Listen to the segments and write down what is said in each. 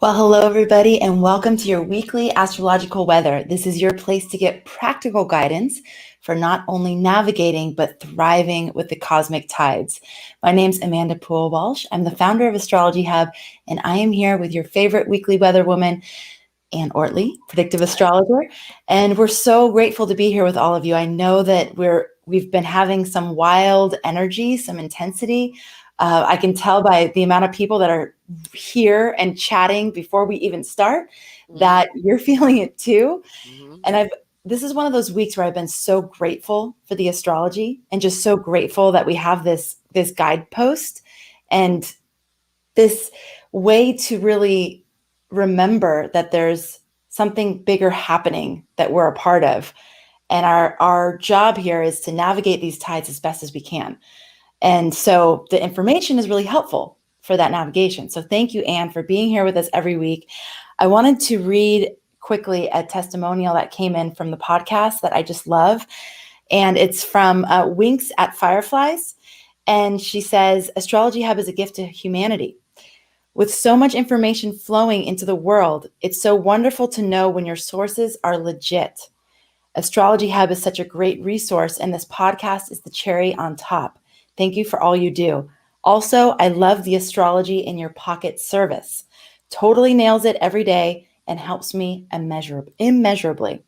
Well, hello, everybody, and welcome to your weekly astrological weather. This is your place to get practical guidance for not only navigating, but thriving with the cosmic tides. My name's Amanda Walsh. I'm the founder of Astrology Hub, and I am here with your favorite weekly weather woman, Anne Ortelee, Predictive Astrologer. And we're so grateful to be here with all of you. I know that we've been having some wild energy, some intensity. I can tell by the amount of people that are here and chatting before we even start that you're feeling it too. And this is one of those weeks where I've been so grateful for the astrology and just so grateful that we have this guidepost and this way to really remember that there's something bigger happening that we're a part of. And our job here is to navigate these tides as best as we can. And so the information is really helpful for that navigation. So thank you, Anne, for being here with us every week. I wanted to read quickly a testimonial that came in from the podcast that I just love. And it's from Winks at Fireflies. And she says, Astrology Hub is a gift to humanity. With so much information flowing into the world, it's so wonderful to know when your sources are legit. Astrology Hub is such a great resource, and this podcast is the cherry on top. Thank you for all you do. Also, I love the astrology in your pocket service. Totally nails it every day and helps me immeasurably.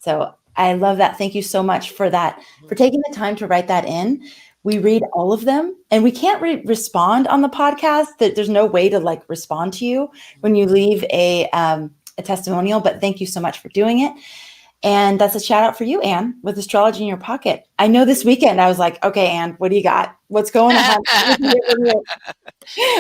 So I love that. Thank you so much for that, for taking the time to write that in. We read all of them, and we can't respond on the podcast. There's no way to respond to you when you leave a testimonial, but thank you so much for doing it. And that's a shout out for you, Anne, with astrology in your pocket. I know this weekend I was like, okay, Anne, what do you got? What's going on?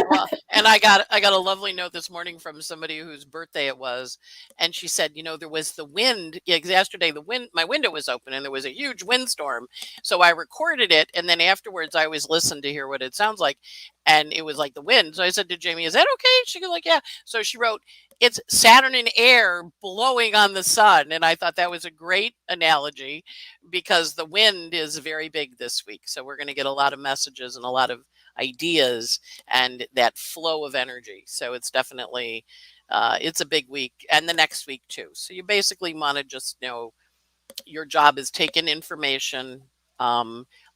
Well, and I got a lovely note this morning from somebody whose birthday it was, and she said, there was the wind. Yeah, 'cause yesterday my window was open and there was a huge windstorm, so I recorded it, and then afterwards I always listen to hear what it sounds like, and it was like the wind. So I said to Jamie, "Is that okay?" She goes like, "Yeah." So she wrote, "It's Saturn in air blowing on the sun," and I thought that was a great analogy because the wind is very big this week. So we're going to get a lot of messages and a lot of ideas and that flow of energy. So it's definitely it's a big week, and the next week too. So you basically want to just know your job is taking information,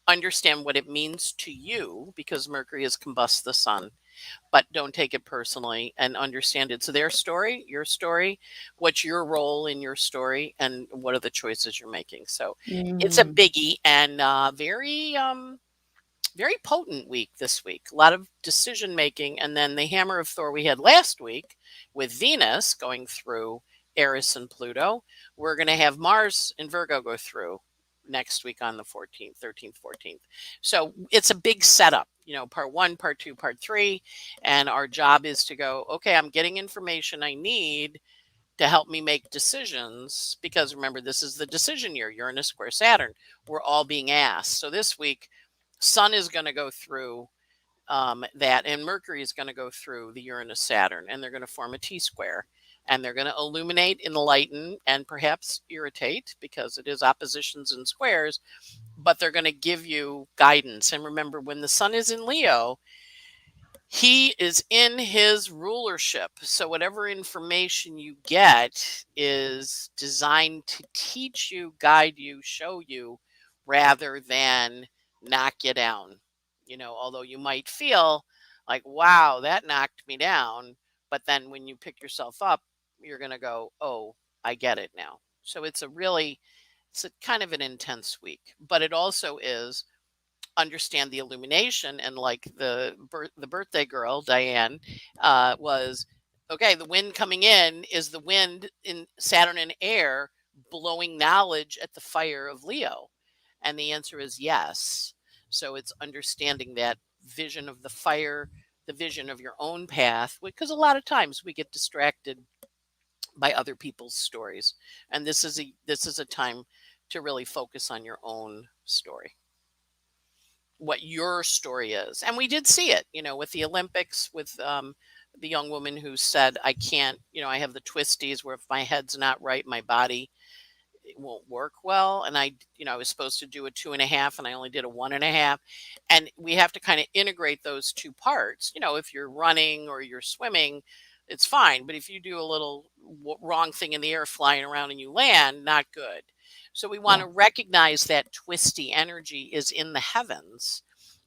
understand what it means to you, because Mercury has combust the sun, but don't take it personally, and understand it's their story, your story, what's your role in your story, and what are the choices you're making. So it's a biggie, and very potent week this week. A lot of decision making. And then the hammer of Thor we had last week with Venus going through Eris and Pluto. We're going to have Mars and Virgo go through next week on the 14th, 13th, 14th. So it's a big setup, part 1, part 2, part 3. And our job is to go, okay, I'm getting information I need to help me make decisions, because remember, this is the decision year. Uranus square Saturn. We're all being asked. So this week, Sun is going to go through that, and Mercury is going to go through the Uranus Saturn, and they're going to form a T-square, and they're going to illuminate, enlighten, and perhaps irritate, because it is oppositions and squares, but they're going to give you guidance. And remember, when the Sun is in Leo, he is in his rulership. So whatever information you get is designed to teach you, guide you, show you, rather than knock you down. Although you might feel like, wow, that knocked me down. But then when you pick yourself up, you're going to go, oh, I get it now. So it's a kind of an intense week, but it also is understand the illumination. And like the birthday girl, Diane, was, okay, the wind coming in is the wind in Saturn and air blowing knowledge at the fire of Leo. And the answer is yes. So it's understanding that vision of the fire, the vision of your own path, because a lot of times we get distracted by other people's stories. And this is a time to really focus on your own story, what your story is. And we did see it, with the Olympics, with the young woman who said, I can't, I have the twisties where if my head's not right, my body, it won't work well. And I was supposed to do a 2.5 and I only did a 1.5. And we have to kind of integrate those two parts. If you're running or you're swimming, it's fine. But if you do a little wrong thing in the air flying around and you land, not good. So we want Yeah. to recognize that twisty energy is in the heavens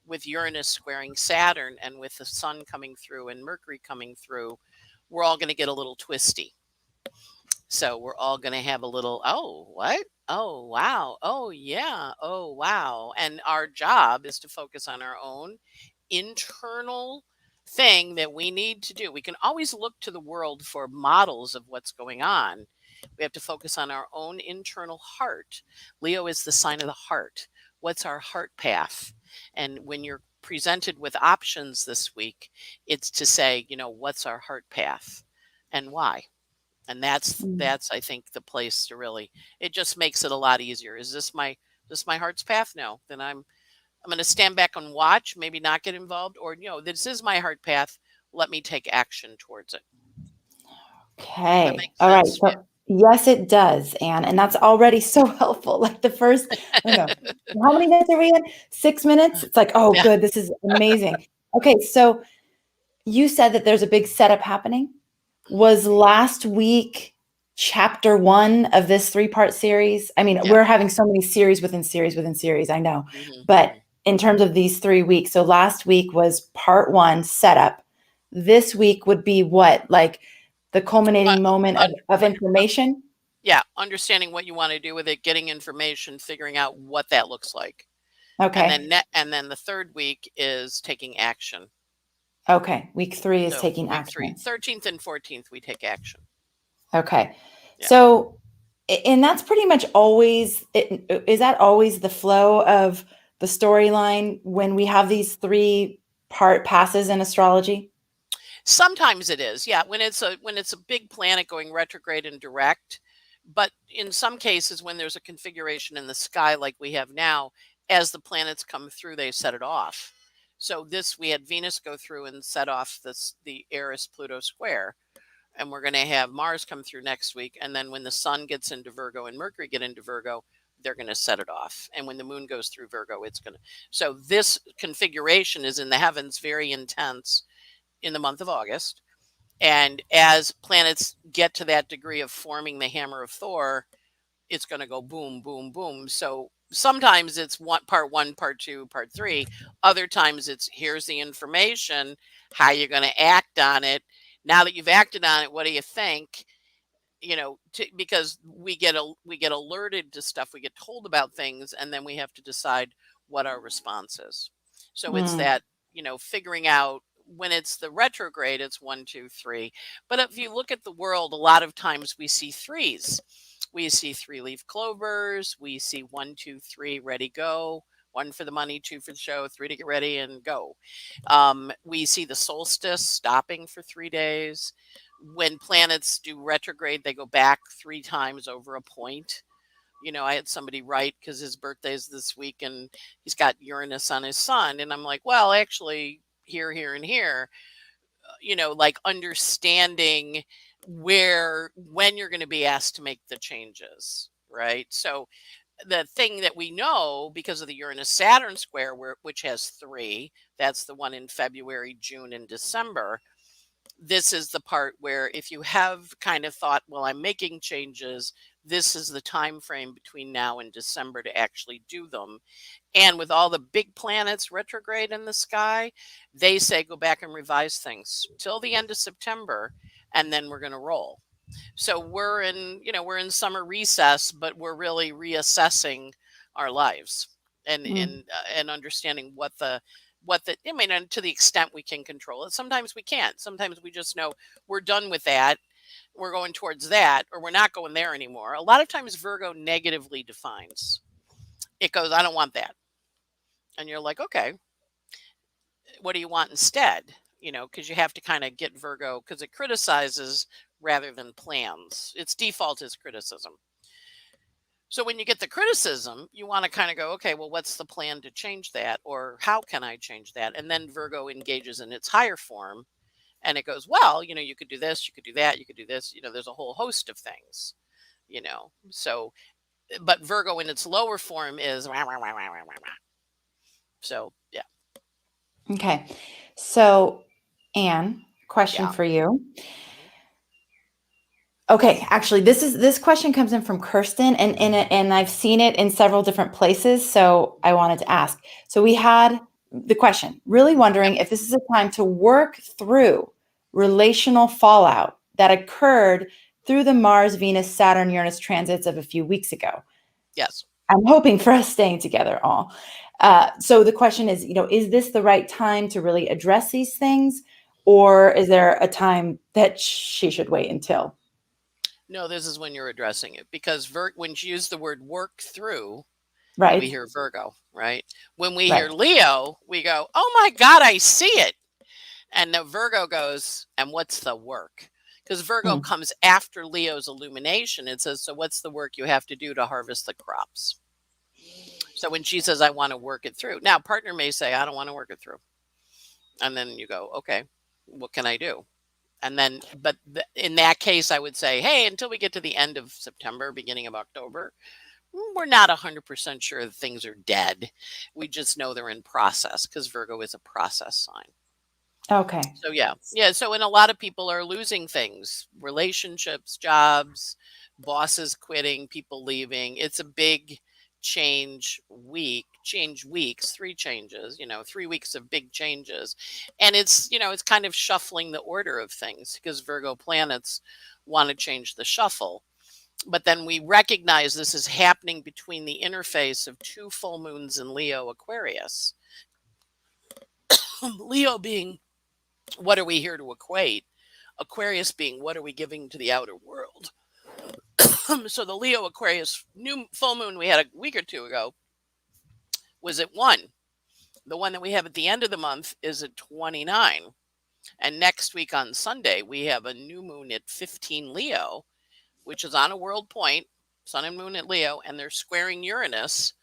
with Uranus squaring Saturn and with the sun coming through and Mercury coming through. We're all going to get a little twisty. So we're all going to have a little, oh, what? Oh, wow. Oh, yeah. Oh, wow. And our job is to focus on our own internal thing that we need to do. We can always look to the world for models of what's going on. We have to focus on our own internal heart. Leo is the sign of the heart. What's our heart path? And when you're presented with options this week, it's to say, what's our heart path and why? And Mm. that's I think the place to really, it just makes it a lot easier. Is this my heart's path? No. Then I'm going to stand back and watch, maybe not get involved, or this is my heart path. Let me take action towards it. That Okay. makes All right. sense. Yeah. So yes, it does, Anne. And that's already so helpful. Like the first, I don't know, how many minutes are we in? 6 minutes? It's like, oh, Yeah. good. This is amazing. Okay. So you said that there's a big setup happening. Was last week chapter 1 of this 3-part series? I mean, Yeah. we're having so many series within series within series, I know. Hmm. But Hmm. in terms of these 3 weeks, so last week was part 1 setup. This week would be what? Like the culminating moment Un, of information? yeah. Understanding what you want to do with it, getting information, figuring out what that looks like. And Okay. then the third week is taking action. Okay. Week 3 is So taking week 3, action. 13th and 14th, we take action. Okay. Yeah. So, and that's pretty much always, is that always the flow of the storyline when we have these 3-part passes in astrology? Sometimes it is, yeah, when it's a big planet going retrograde and direct. But in some cases, when there's a configuration in the sky like we have now, as the planets come through, they set it off. So this we had Venus go through and set off the Eris Pluto square, and we're going to have Mars come through next week. And then when the Sun gets into Virgo and Mercury get into Virgo, they're going to set it off. And when the Moon goes through Virgo, it's going to. So this configuration is in the heavens, very intense in the month of August. And as planets get to that degree of forming the hammer of Thor, it's going to go boom, boom, boom. So sometimes it's one, part two, part three. Other times it's here's the information, how you're going to act on it. Now that you've acted on it, what do you think? Because we get alerted to stuff, we get told about things, and then we have to decide what our response is. So it's Mm, that, figuring out when it's the retrograde, it's 1, 2, 3. But if you look at the world, a lot of times we see threes. We see 3-leaf clovers. We see 1, 2, 3, ready, go. 1 for the money, 2 for the show, 3 to get ready and go. We see the solstice stopping for 3 days. When planets do retrograde, they go back 3 times over a point. I had somebody write because his birthday's this week and he's got Uranus on his sun. And I'm like, well, actually, here, here, and here, like understanding when you're going to be asked to make the changes. Right. So the thing that we know because of the Uranus Saturn square, which has 3, that's the one in February, June, and December. This is the part where if you have kind of thought, well, I'm making changes, this is the time frame between now and December to actually do them. And with all the big planets retrograde in the sky, they say go back and revise things till the end of September, and then we're going to roll. So we're in summer recess, but we're really reassessing our lives and mm, understanding what the I mean, and to the extent we can control it. Sometimes we can't. Sometimes we just know we're done with that. We're going towards that, or we're not going there anymore. A lot of times Virgo negatively defines. It goes, I don't want that. And you're like, okay, what do you want instead? Because you have to kind of get Virgo because it criticizes rather than plans. Its default is criticism. So when you get the criticism, you want to kind of go, okay, well, what's the plan to change that? Or how can I change that? And then Virgo engages in its higher form and it goes, well, you could do this, you could do that, you could do this. There's a whole host of things, So, but Virgo in its lower form is, rah, rah, rah, rah, rah, rah, rah. So, yeah, okay. So, Anne, question yeah, for you. Okay, actually, this question comes in from Kirsten, and I've seen it in several different places, so I wanted to ask. So we had the question, really wondering if this is a time to work through relational fallout that occurred through the Mars, Venus, Saturn, Uranus transits of a few weeks ago. Yes. I'm hoping for us staying together all. So the question is, is this the right time to really address these things, or is there a time that she should wait until? No, this is when you're addressing it, because when you use the word work through, we Right, hear Virgo, right? When we hear right. Leo, we go, oh my God, I see it. And the Virgo goes, and what's the work? Because Virgo Mm. comes after Leo's illumination. It says, so what's the work you have to do to harvest the crops? So when she says, I want to work it through. Now, partner may say, I don't want to work it through. And then you go, okay, what can I do? And then, but in that case, I would say, hey, until we get to the end of September, beginning of October, we're not 100% sure that things are dead. We just know they're in process, because Virgo is a process sign. Okay. So yeah. So, and a lot of people are losing things, relationships, jobs, bosses quitting, people leaving. It's a big change weeks, 3 changes, 3 weeks of big changes. And it's kind of shuffling the order of things, because Virgo planets want to change the shuffle. But then we recognize this is happening between the interface of 2 full moons in Leo Aquarius. Leo being, what are we here to equate? Aquarius being, what are we giving to the outer world? So the Leo Aquarius new full moon we had a week or two ago was at 1. The one that we have at the end of the month is at 29. And next week on Sunday, we have a new moon at 15 Leo, which is on a world point, sun and moon at Leo, and they're squaring Uranus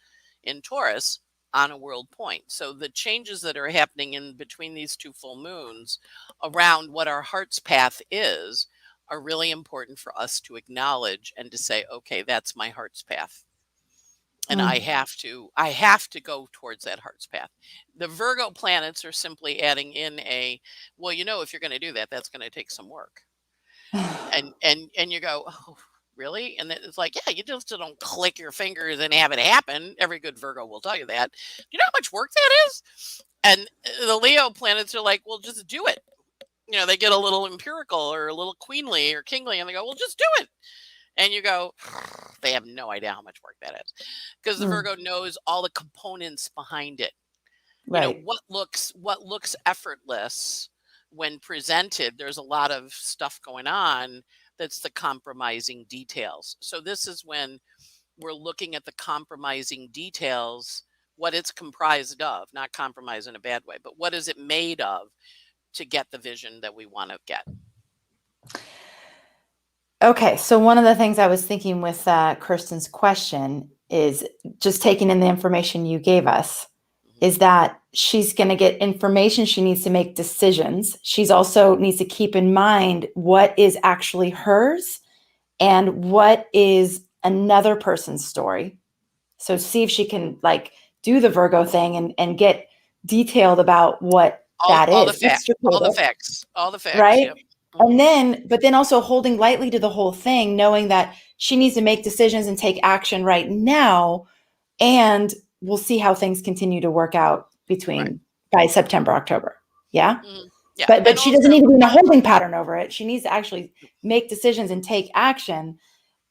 in Taurus on a world point. So the changes that are happening in between these 2 full moons around what our heart's path is are really important for us to acknowledge and to say, okay, that's my heart's path. And I have to go towards that heart's path. The Virgo planets are simply adding in well, if you're going to do that, that's going to take some work. And you go, oh, really? And it's like, yeah, you just don't click your fingers and have it happen. Every good Virgo will tell you that. Do you know how much work that is? And the Leo planets are like, well, just do it. They get a little empirical or a little queenly or kingly, and they go, well, just do it. And you go, they have no idea how much work that is, because the Virgo knows all the components behind it. Right. What looks effortless when presented, there's a lot of stuff going on that's the compromising details. So this is when we're looking at the compromising details, what it's comprised of, not compromise in a bad way, but what is it made of to get the vision that we want to get. Okay, so one of the things I was thinking with Kirsten's question is, just taking in the information you gave us, is that she's going to get information. She needs to make decisions. She's also needs to keep in mind what is actually hers and what is another person's story. So see if she can do the Virgo thing and get detailed about what that all the is. facts, all the facts, Right? yep. But then also holding lightly to the whole thing, knowing that she needs to make decisions and take action right now. And we'll see how things continue to work out by September, October. Yeah. Yeah. But she doesn't need to be in a holding pattern over it. She needs to actually make decisions and take action.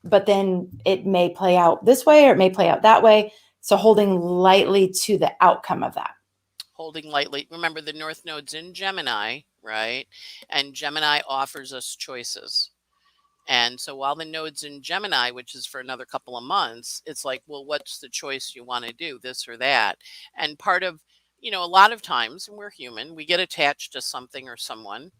But then it may play out this way or it may play out that way. So holding lightly to the outcome of that. Holding lightly. Remember, the North Node's in Gemini, right? And Gemini offers us choices. And so while the node's in Gemini, which is for another couple of months, it's like, well, what's the choice you want to do, this or that? And part of, a lot of times, and we're human, we get attached to something or someone.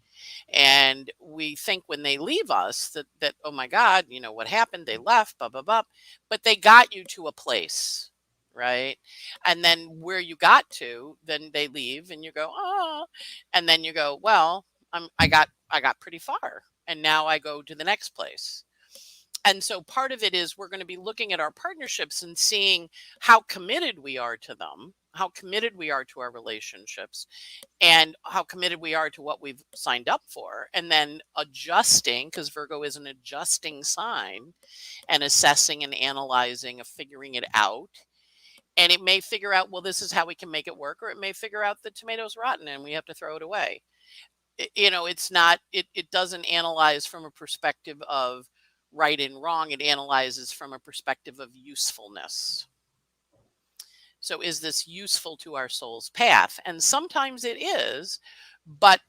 And we think when they leave us that oh my God, what happened? They left, blah, blah, blah. But they got you to a place, right? And then where you got to, then they leave and you go, oh, and then you go, well, I got pretty far. And now I go to the next place. And so part of it is we're going to be looking at our partnerships and seeing how committed we are to them, how committed we are to our relationships and how committed we are to what we've signed up for, and then adjusting, because Virgo is an adjusting sign, and assessing and analyzing and figuring it out. And it may figure out, well, this is how we can make it work, or it may figure out the tomato's rotten and we have to throw it away. It's not, it doesn't analyze from a perspective of right and wrong. It analyzes from a perspective of usefulness. So is this useful to our soul's path? And sometimes it is, but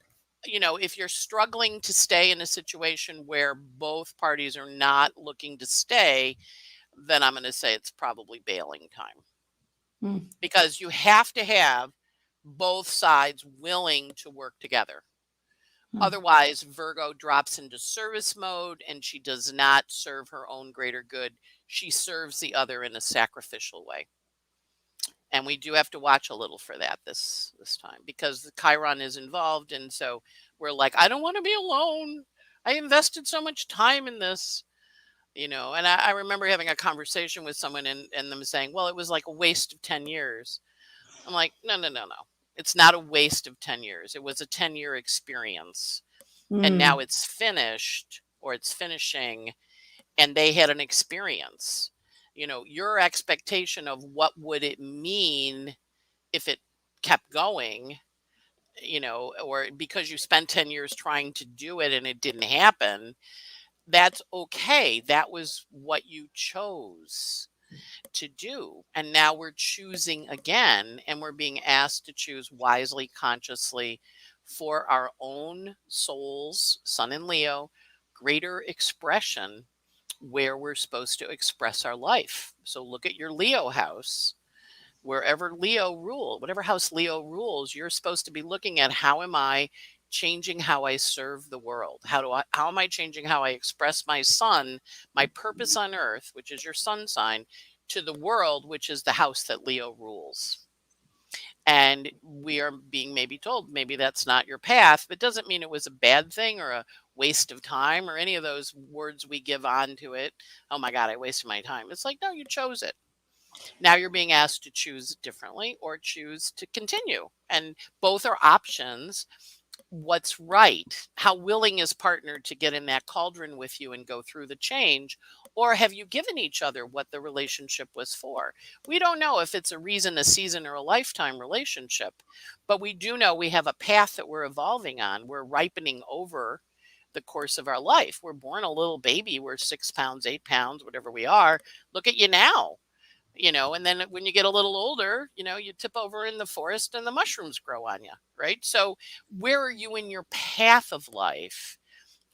if you're struggling to stay in a situation where both parties are not looking to stay, then I'm going to say it's probably bailing time. Because you have to have both sides willing to work together. Otherwise, Virgo drops into service mode and she does not serve her own greater good. She serves the other in a sacrificial way. And we do have to watch a little for that this time, because the Chiron is involved. And so we're like, I don't want to be alone. I invested so much time in this. And I remember having a conversation with someone and them saying, well, it was like a waste of 10 years. I'm like, no. It's not a waste of 10 years. It was a 10-year experience. And now it's finished, or it's finishing, and they had an experience. Your expectation of what would it mean if it kept going, or because you spent 10 years trying to do it and it didn't happen, that's okay. That was what you chose to do. And now we're choosing again, and we're being asked to choose wisely, consciously, for our own souls, Sun and Leo, greater expression, where we're supposed to express our life. So look at your Leo house. Wherever Leo rules, whatever house Leo rules, you're supposed to be looking at, how am I changing how I serve the world? How am I changing how I express my sun, my purpose on earth, which is your sun sign, to the world, which is the house that Leo rules? And we are being maybe told, maybe that's not your path, but doesn't mean it was a bad thing or a waste of time or any of those words we give on to it. Oh my God, I wasted my time. It's like, no, you chose it. Now you're being asked to choose differently or choose to continue. And both are options. What's right? How willing is partner to get in that cauldron with you and go through the change? Or have you given each other what the relationship was for? We don't know if it's a reason, a season, or a lifetime relationship, but we do know we have a path that we're evolving on. We're ripening over the course of our life. We're born a little baby. We're 6 pounds, 8 pounds, whatever we are. Look at you now. And then when you get a little older, you tip over in the forest and the mushrooms grow on you, right? So where are you in your path of life?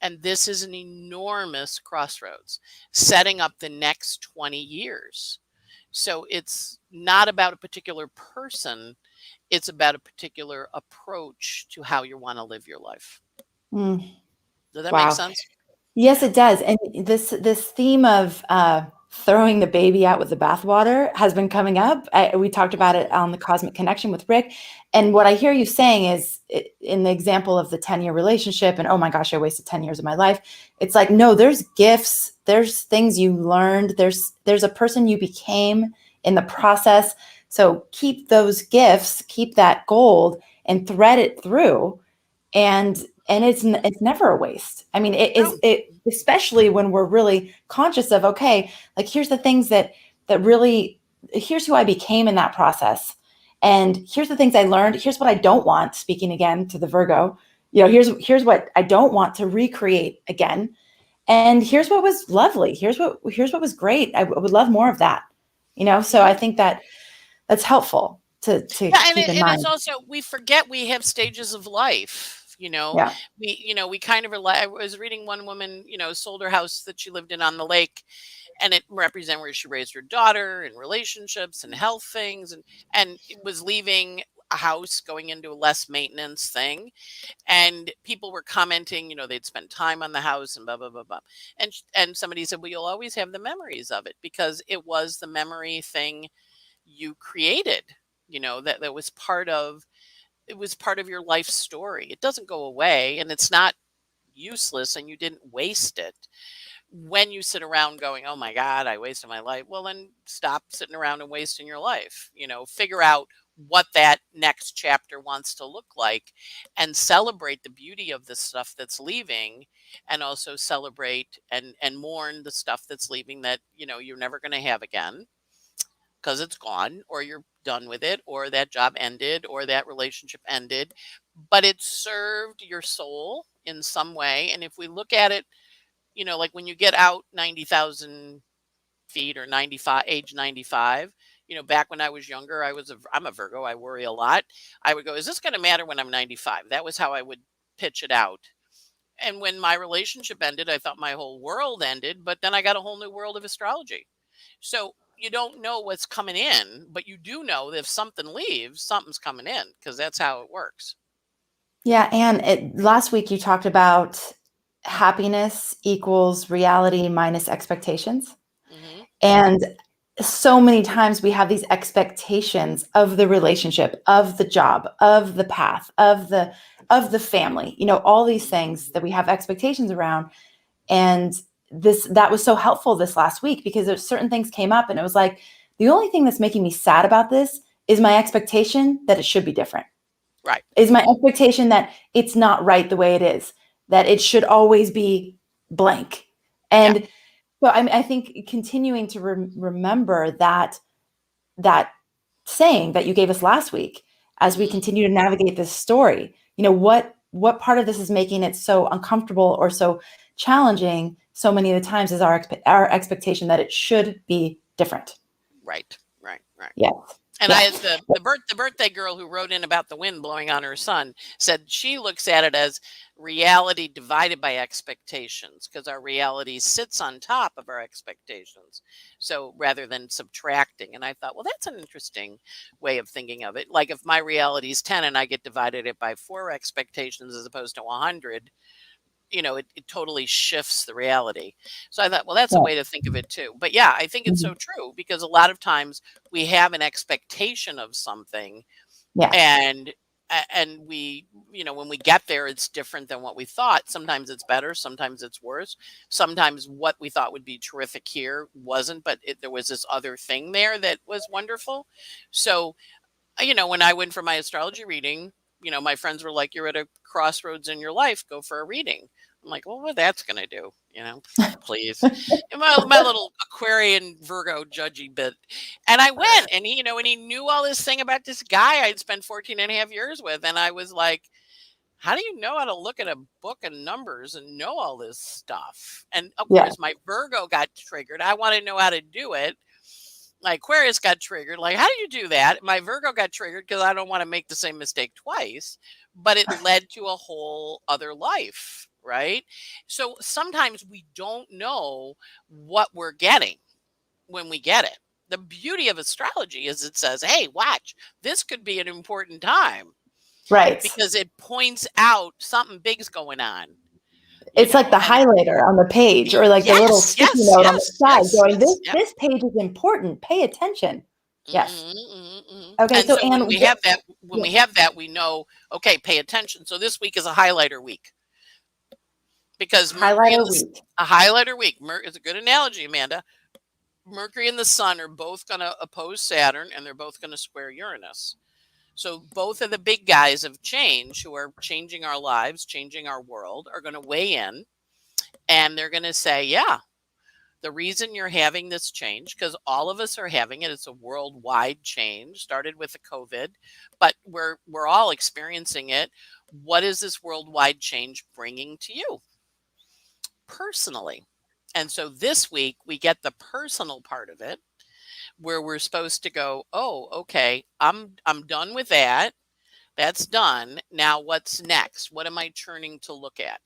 And this is an enormous crossroads, setting up the next 20 years. So it's not about a particular person. It's about a particular approach to how you want to live your life. Does that make sense? Yes, it does. And this theme of throwing the baby out with the bathwater has been coming up. We talked about it on the Cosmic Connection with Rick. And what I hear you saying is, in the example of the 10-year relationship, and oh my gosh, I wasted 10 years of my life. It's like, no, there's gifts, there's things you learned, there's a person you became in the process. So keep those gifts, keep that gold, and thread it through. And it's never a waste. I mean, especially when we're really conscious of, okay, like, here's the things that really, here's who I became in that process. And here's the things I learned. Here's what I don't want, speaking again to the Virgo, here's what I don't want to recreate again. And here's what was lovely. Here's what was great. I would love more of that, So I think that's helpful to keep in mind. It's also, we forget we have stages of life. Yeah. We kind of rely. I was reading one woman, sold her house that she lived in on the lake, and it represented where she raised her daughter and relationships and health things, and it was leaving a house going into a less maintenance thing. And people were commenting, they'd spent time on the house and blah, blah, blah, blah. And somebody said, well, you'll always have the memories of it because it was the memory thing you created, that was part of your life story. It doesn't go away, and it's not useless, and you didn't waste it. When you sit around going, oh my God, I wasted my life. Well, then stop sitting around and wasting your life. Figure out what that next chapter wants to look like, and celebrate the beauty of the stuff that's leaving, and also celebrate and mourn the stuff that's leaving that, you know, you're never going to have again because it's gone, or you're done with it, or that job ended, or that relationship ended, but it served your soul in some way. And if we look at it, you know, like when you get out 90,000 feet or 95, age 95, you know, back when I was younger, I'm a Virgo, I worry a lot. I would go, is this going to matter when I'm 95? That was how I would pitch it out. And when my relationship ended, I thought my whole world ended, but then I got a whole new world of astrology. So you don't know what's coming in, but you do know that if something leaves, something's coming in, because that's how it works. Yeah, and last week you talked about happiness equals reality minus expectations. Hmm. And so many times we have these expectations of the relationship, of the job, of the path, of the family, you know, all these things that we have expectations around. And that was so helpful this last week, because there's certain things came up and it was like, the only thing that's making me sad about this is my expectation that it should be different. Right. Is my expectation that it's not right the way it is, that it should always be blank. Yeah. And so I think continuing to remember that saying that you gave us last week, as we Hmm. continue to navigate this story, you know, what part of this is making it so uncomfortable or so challenging so many of the times is our expectation that it should be different. Right. Right. Right. Yes. And Yeah. the birthday girl who wrote in about the wind blowing on her son said she looks at it as reality divided by expectations, because our reality sits on top of our expectations. So rather than subtracting. And I thought, well, that's an interesting way of thinking of it. Like if my reality is 10 and I get divided it by 4 expectations as opposed to 100, you know, it totally shifts the reality. So I thought, well, that's a Yeah. way to think of it too. But yeah, I think it's so Mhm. true, because a lot of times we have an expectation of something, Yeah. and and we, you know, when we get there, it's different than what we thought. Sometimes it's better, sometimes it's worse. Sometimes what we thought would be terrific here wasn't, but there was this other thing there that was wonderful. So you know, when I went for my astrology reading, you know, my friends were like, "You're at a crossroads in your life. Go for a reading." I'm like, "Well, what that's going to do?" You know, please. And my little Aquarian Virgo judgy bit. And I went, and he, you know, and he knew all this thing about this guy I'd spent 14 and a half years with. And I was like, how do you know how to look at a book and numbers and know all this stuff? And of Yeah. course, my Virgo got triggered. I want to know how to do it. My Aquarius got triggered. Like, how do you do that? My Virgo got triggered because I don't want to make the same mistake twice. But it led to a whole other life, right? So sometimes we don't know what we're getting when we get it. The beauty of astrology is it says, hey, watch, this could be an important time, Right. because it points out something big's going on, you It's like know, the and highlighter on the page, or like the little yes, sticky yes, note on the yes, side yes, going, yes, yeah. this page is important. Pay attention. Yes. Mhm, mhm, mhm. Okay. And So, so Anne, when yeah, we have that, we know, okay, pay attention. So this week is a highlighter week, because Mercury and highlighter week. a highlighter week. Is a good analogy, Amanda. Mercury and the Sun are both going to oppose Saturn, and they're both going to square Uranus. So both of the big guys of change, who are changing our lives, changing our world, are going to weigh in, and they're going to say, yeah, the reason you're having this change, because all of us are having it, it's a worldwide change, started with the COVID, but we're all experiencing it. What is this worldwide change bringing to you personally? And so this week we get the personal part of it, where we're supposed to go, oh, okay, I'm done with that. That's done. Now what's next? What am I turning to look at?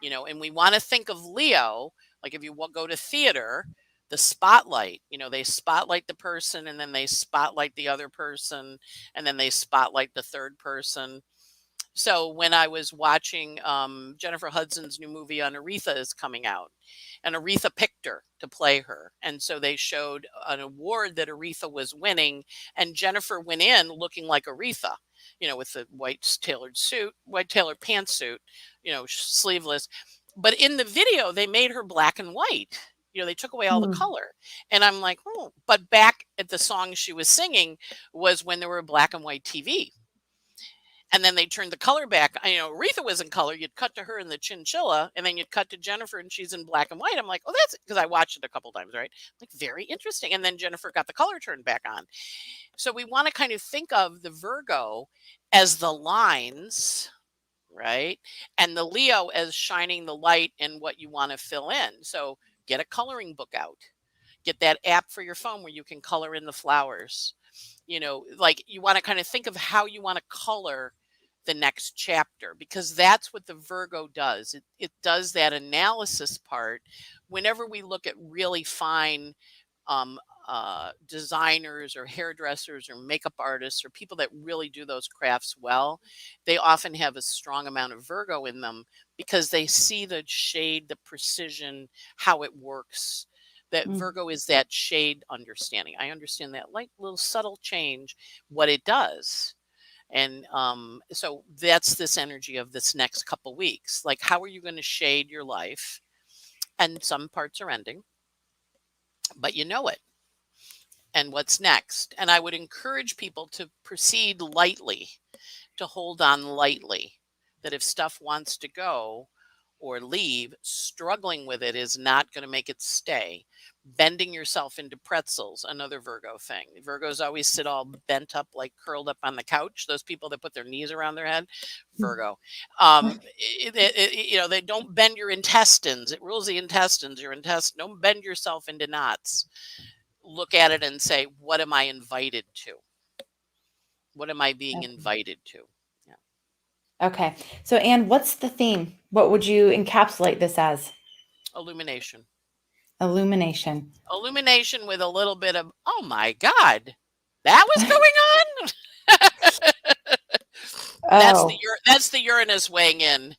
You know, and we want to think of Leo, like if you go to theater, the spotlight, you know, they spotlight the person, and then they spotlight the other person, and then they spotlight the third person. So when I was watching, Jennifer Hudson's new movie on Aretha is coming out, and Aretha picked her to play her. And so they showed an award that Aretha was winning, and Jennifer went in looking like Aretha, you know, with the white tailored pantsuit, you know, sleeveless. But in the video, they made her black and white, They took away all the color. And I'm like, oh, but back at the song she was singing was when there were black and white TV. And then they turned the color back. Aretha was in color. You'd cut to her in the chinchilla, and then you'd cut to Jennifer, and she's in black and white. I'm like, oh, that's because I watched it a couple times, right? Like, very interesting. And then Jennifer got the color turned back on. So we want to kind of think of the Virgo as the lines, right? And the Leo as shining the light and what you want to fill in. So get a coloring book out. Get that app for your phone where you can color in the flowers. Like, you want to kind of think of how you want to color the next chapter, because that's what the Virgo does. It does that analysis part. Whenever we look at really fine designers or hairdressers or makeup artists or people that really do those crafts well, they often have a strong amount of Virgo in them because they see the shade, the precision, how it works. That Virgo is that shade understanding. I understand that like little subtle change, what it does. And so that's this energy of this next couple weeks. Like, how are you going to shade your life? And some parts are ending, but you know it. And what's next? And I would encourage people to proceed lightly, to hold on lightly. That if stuff wants to go or leave, struggling with it is not going to make it stay. Bending yourself into pretzels, another Virgo thing. Virgos always sit all bent up, like curled up on the couch. Those people that put their knees around their head, Virgo. They don't bend your intestines. It rules the intestines. Don't bend yourself into knots. Look at it and say, what am I invited to? What am I being invited to? Okay. So, Anne, what's the theme? What would you encapsulate this as? Illumination. Illumination. Illumination with a little bit of, oh my God, that was going on. That's the Uranus weighing in,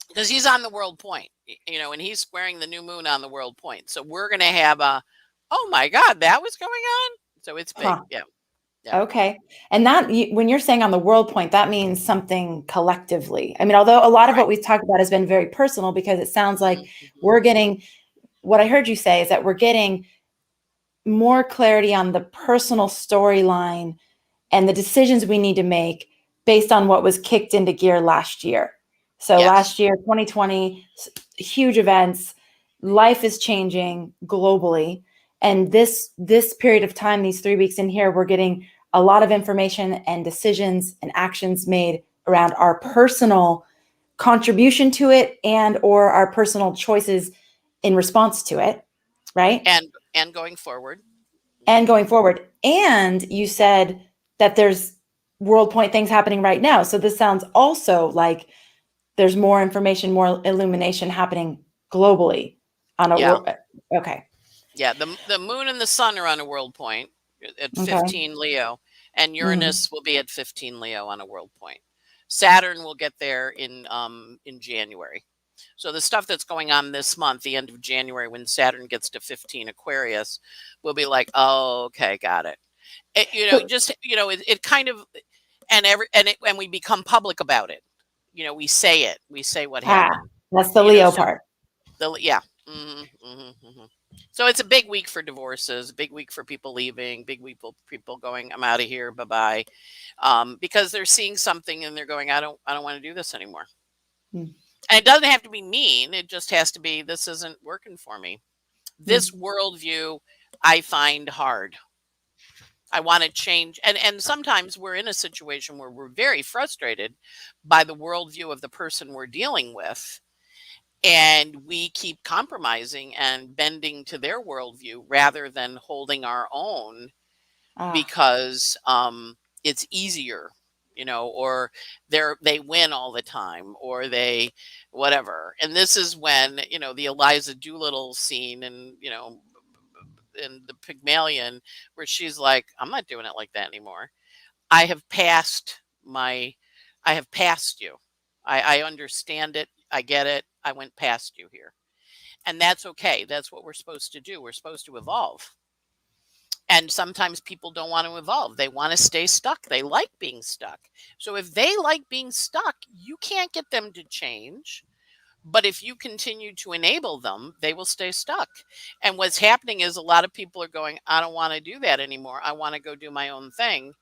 because he's on the world point, and he's squaring the new moon on the world point. So we're going to have a, oh my God, that was going on. So it's big. Yeah. Okay. And when you're saying on the world point, that means something collectively. I mean, although a lot of what we've talked about has been very personal, because it sounds like we're getting, what I heard you say is that we're getting more clarity on the personal storyline and the decisions we need to make based on what was kicked into gear last year. So last year, 2020, huge events, life is changing globally. And this period of time, these 3 weeks in here, we're getting a lot of information and decisions and actions made around our personal contribution to it and or our personal choices in response to it, right? And going forward. And going forward. And you said that there's world point things happening right now. So this sounds also like there's more information, more illumination happening globally on a okay. Yeah, the moon and the sun are on a world point at 15 Leo, and Uranus will be at 15 Leo on a world point. Saturn will get there in January. So the stuff that's going on this month, the end of January, when Saturn gets to 15 Aquarius, we'll be like, oh, okay, got it. It kind of, and we become public about it. We say it. We say what happened. That's the Leo part. So it's a big week for divorces, big week for people leaving, big week for people going, I'm out of here, bye-bye. Because they're seeing something and they're going, I don't want to do this anymore. And it doesn't have to be mean. It just has to be, this isn't working for me. This worldview I find hard. I want to change. And sometimes we're in a situation where we're very frustrated by the worldview of the person we're dealing with. And we keep compromising and bending to their worldview rather than holding our own because it's easier, or they win all the time, or they whatever. And this is when, the Eliza Doolittle scene and, in the Pygmalion, where she's like, I'm not doing it like that anymore. I have passed you. I understand it. I get it. I went past you here. And that's okay. That's what we're supposed to do. We're supposed to evolve. And sometimes people don't want to evolve. They want to stay stuck. They like being stuck. So if they like being stuck, you can't get them to change. But if you continue to enable them, they will stay stuck. And what's happening is a lot of people are going, I don't want to do that anymore. I want to go do my own thing.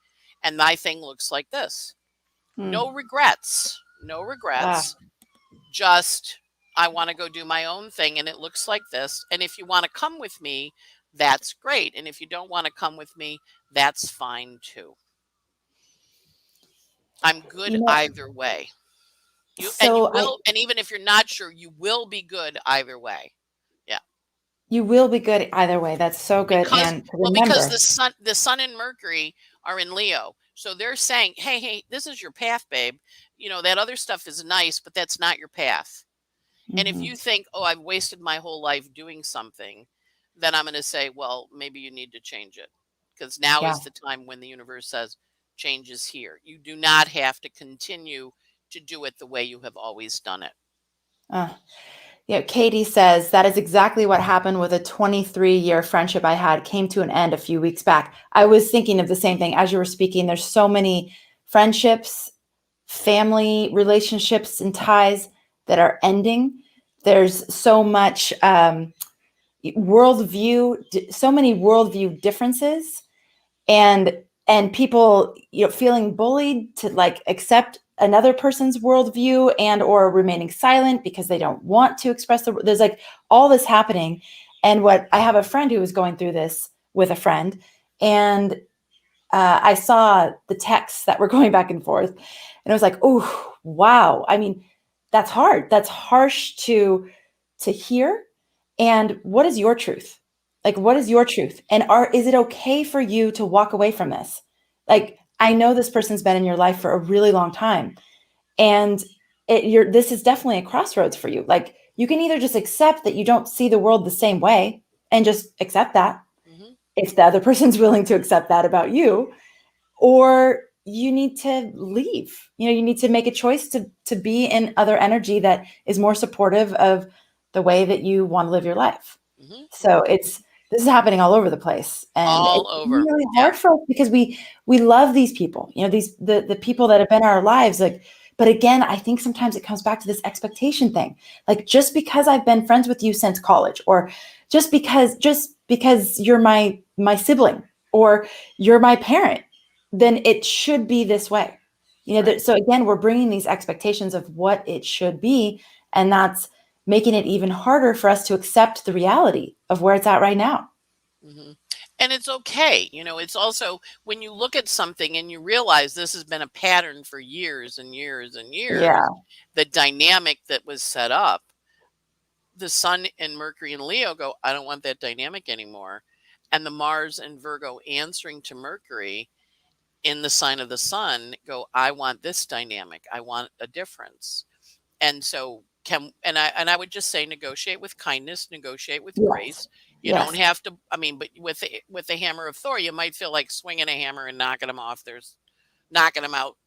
And my thing looks like this. No regrets. No Ah, regrets. Just, I want to go do my own thing and it looks like this. And if you want to come with me, that's great. And if you don't want to come with me, that's fine too. I'm good you know, either way. You so I will, and even if you're not sure, you will be good either way. Yeah. you will be good either way. That's so good, Because, and to well, because remember. the sun and Mercury are in Leo. So they're saying, hey, this is your path, babe. That other stuff is nice, but that's not your path. And if Mhm. you think, oh, I've wasted my whole life doing something, then I'm going to say, well, maybe you need to change it. Because now Yeah. is the time when the universe says change is here. You do not have to continue to do it the way you have always done it. Uh, yeah, Katie says that is exactly what happened with a 23-year friendship I had came to an end a few weeks back. I was thinking of the same thing as you were speaking. There's so many friendships, family relationships, and ties that are ending. There's so much worldview, so many worldview differences, and people feeling bullied to like accept another person's worldview and or remaining silent because they don't want to express there's like all this happening. And what I have a friend who was going through this with a friend, and I saw the texts that were going back and forth, and I was like, oh wow, I mean, that's hard, that's harsh to hear. And what is your truth? Like, what is your truth? And is it okay for you to walk away from this? Like, I know this person's been in your life for a really long time, and this is definitely a crossroads for you. Like, you can either just accept that you don't see the world the same way and just accept that, Hmm. if the other person's willing to accept that about you, or you need to leave. You need to make a choice to be in other energy that is more supportive of the way that you want to live your life. Hmm. So this is happening all over the place, and All it's over. really Yeah. hard for us because we love these people, these the people that have been in our lives. Like, but again, I think sometimes it comes back to this expectation thing. Like, just because I've been friends with you since college, or just because you're my sibling, or you're my parent, then it should be this way. Right. So again, we're bringing these expectations of what it should be, and that's making it even harder for us to accept the reality of where it's at right now. Hmm. And it's okay. It's also when you look at something and you realize this has been a pattern for years and years and years, Yeah. the dynamic that was set up, the sun and Mercury and Leo go, I don't want that dynamic anymore. And the Mars and Virgo answering to Mercury in the sign of the sun go, I want this dynamic. I want a difference. And so and I would just say negotiate with kindness, negotiate with Yes. grace. You don't Yes. have to, I mean, but with the hammer of Thor, you might feel like swinging a hammer and knocking them off. There's knocking them out,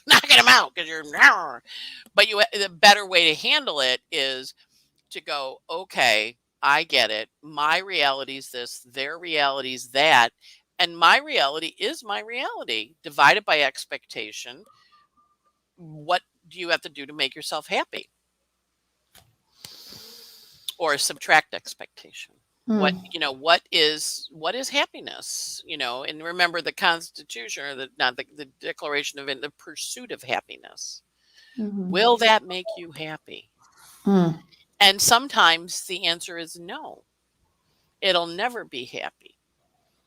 knocking them out because you're, but the better way to handle it is to go, okay, I get it. My reality is this, their reality is that. And my reality is my reality divided by expectation. What do you have to do to make yourself happy? Or subtract expectation? What, Mm, what is happiness? And remember the Constitution, or not the Declaration of the pursuit of happiness. mhm, Will that make you happy? mm, And sometimes the answer is no. It'll never be happy.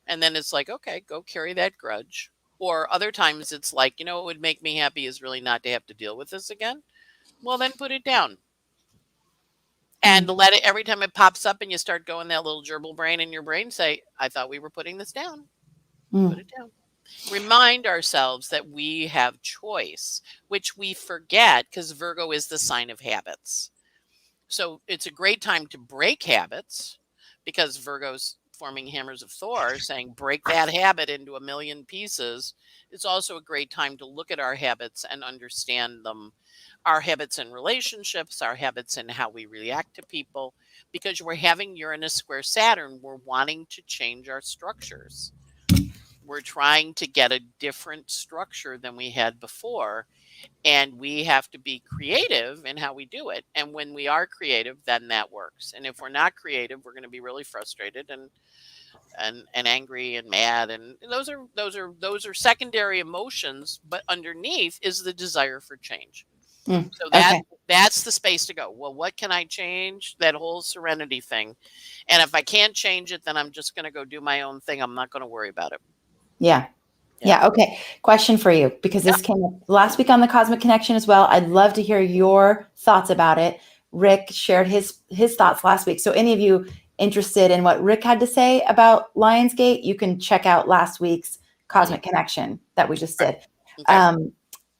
And then it's like, okay, go carry that grudge. Or other times it's like, what would make me happy is really not to have to deal with this again. Well, then put it down and mm, let it, every time it pops up and you start going, that little gerbil brain in your brain, say, I thought we were putting this down. Put mm, it down. Remind ourselves that we have choice, which we forget because Virgo is the sign of habits. So it's a great time to break habits because Virgo's forming hammers of Thor, saying break that habit into a million pieces. It's also a great time to look at our habits and understand them, our habits in relationships, our habits in how we react to people, because we're having Uranus square Saturn. We're wanting to change our structures. We're trying to get a different structure than we had before, and we have to be creative in how we do it. And when we are creative, then that works. And if we're not creative, we're going to be really frustrated and angry and mad, and those are secondary emotions, but underneath is the desire for change. So Okay. that's the space to go. Well, what can I change? That whole serenity thing. And if I can't change it, then I'm just going to go do my own thing. I'm not going to worry about it. Yeah. Yeah. Yeah. Okay. Question for you, because Yeah. this came up last week on the Cosmic Connection as well. I'd love to hear your thoughts about it. Rick shared his thoughts last week. So any of you interested in what Rick had to say about Lionsgate, you can check out last week's Cosmic Connection that we just Right. did. Okay.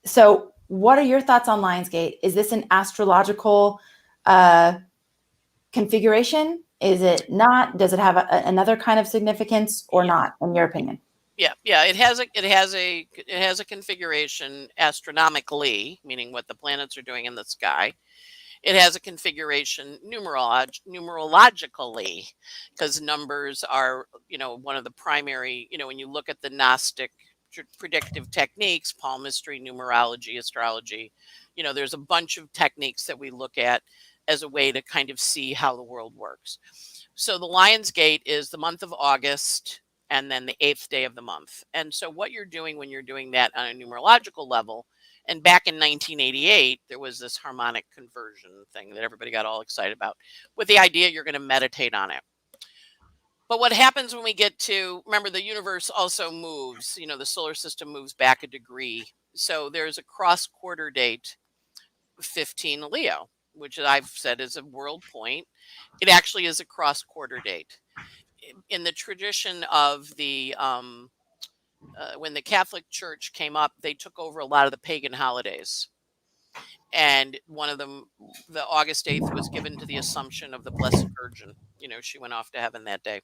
So what are your thoughts on Lionsgate? Is this an astrological configuration? Is it not? Does it have another kind of significance or not, in your opinion? Yeah. It has a configuration astronomically, meaning what the planets are doing in the sky. It has a configuration numerologically, because numbers are, one of the primary, when you look at the Gnostic predictive techniques, palmistry, numerology, astrology, there's a bunch of techniques that we look at as a way to kind of see how the world works. So the Lion's Gate is the month of August and then the 8th day of the month. And so what you're doing when you're doing that on a numerological level, and back in 1988, there was this harmonic conversion thing that everybody got all excited about, with the idea you're going to meditate on it. But what happens when we get to, remember, the universe also moves, the solar system moves back a degree. So there's a cross quarter date, 15 Leo, which I've said is a world point. It actually is a cross quarter date. In the tradition of when the Catholic Church came up, they took over a lot of the pagan holidays. And one of them, the August 8th, was given to the Assumption of the Blessed Virgin. She went off to heaven that day.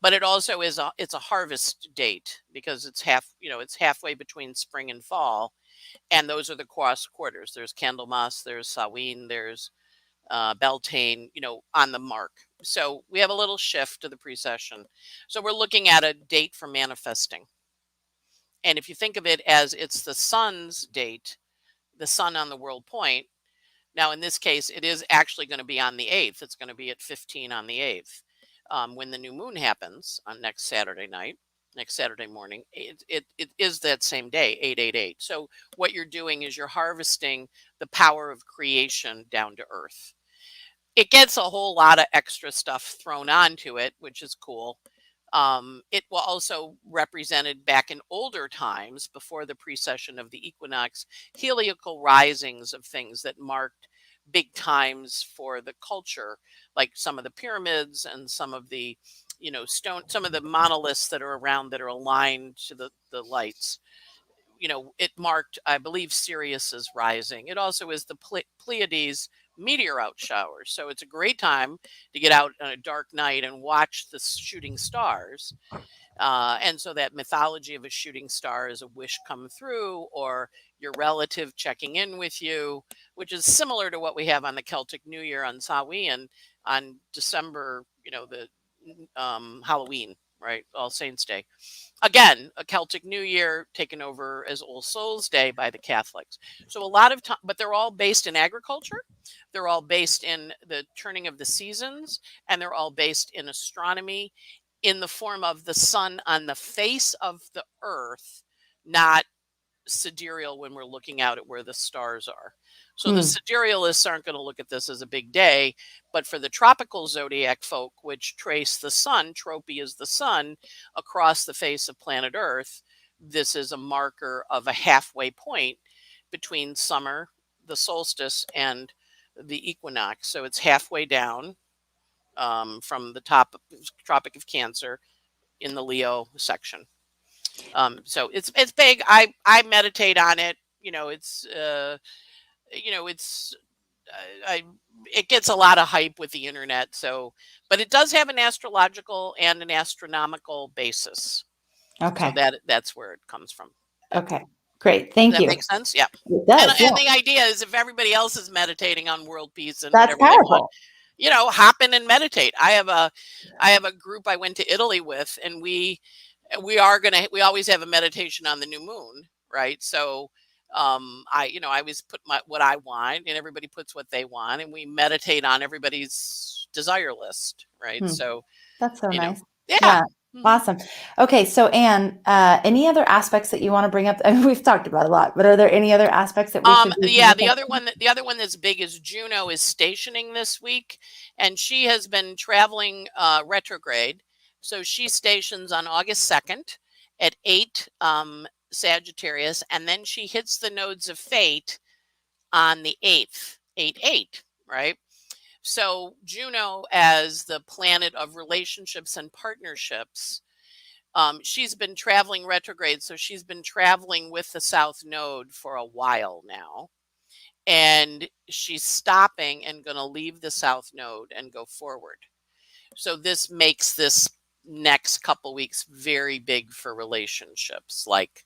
But it also it's a harvest date, because it's halfway between spring and fall, and those are the cross quarters. There's Candlemas, there's Samhain, there's Beltane, on the mark. So we have a little shift to the precession. So we're looking at a date for manifesting. And if you think of it as it's the sun's date, the sun on the world point. Now, in this case, it is actually going to be on the 8th. It's going to be at 15 on the 8th. When the new moon happens on next Saturday morning, it is that same day, 888. So what you're doing is you're harvesting the power of creation down to earth. It gets a whole lot of extra stuff thrown onto it, which is cool. It will also represented back in older times, before the precession of the equinox, heliacal risings of things that marked big times for the culture, like some of the pyramids and some of the, some of the monoliths that are around that are aligned to the lights. It marked, I believe, Sirius's rising. It also is the Pleiades meteor out showers. So it's a great time to get out on a dark night and watch the shooting stars. And so that mythology of a shooting star is a wish come through, or your relative checking in with you, which is similar to what we have on the Celtic New Year on Samhain on December, the Halloween, right? All Saints Day. Again, a Celtic New Year taken over as All Souls Day by the Catholics. So a lot of time, but they're all based in agriculture. They're all based in the turning of the seasons, and they're all based in astronomy, in the form of the sun on the face of the earth, not sidereal when we're looking out at where the stars are. So the siderealists aren't going to look at this as a big day, but for the tropical zodiac folk, which trace the sun, Tropy is the sun, across the face of planet Earth, this is a marker of a halfway point between summer, the solstice, and the equinox. So it's halfway down from the top of Tropic of Cancer in the Leo section. So it's big. I meditate on it. It's I it gets a lot of hype with the internet. So, but it does have an astrological and an astronomical basis. So Okay. that's where it comes from. Yeah. Okay. Great. Does Thank that you. make sense? Yeah. It And does. Yeah. and the idea is, if everybody else is meditating on world peace and That's whatever they want, powerful. hop in and meditate. I have a group I went to Italy with, and we we always have a meditation on the new moon, right? So I always put what I want, and everybody puts what they want, and we meditate on everybody's desire list, right? So That's so nice. yeah. Yeah. Awesome. Okay. So Anne, any other aspects that you want to bring up? I mean, we've talked about a lot, but are there any other aspects that we should be Yeah, the other one that's big is Juno is stationing this week, and she has been traveling retrograde. So she stations on August 2nd at 8 Sagittarius, and then she hits the nodes of fate on the 8th, 8/8, right? So Juno, as the planet of relationships and partnerships, she's been traveling retrograde, so she's been traveling with the South Node for a while now, and she's stopping and going to leave the South Node and go forward. So this makes this next couple weeks very big for relationships, like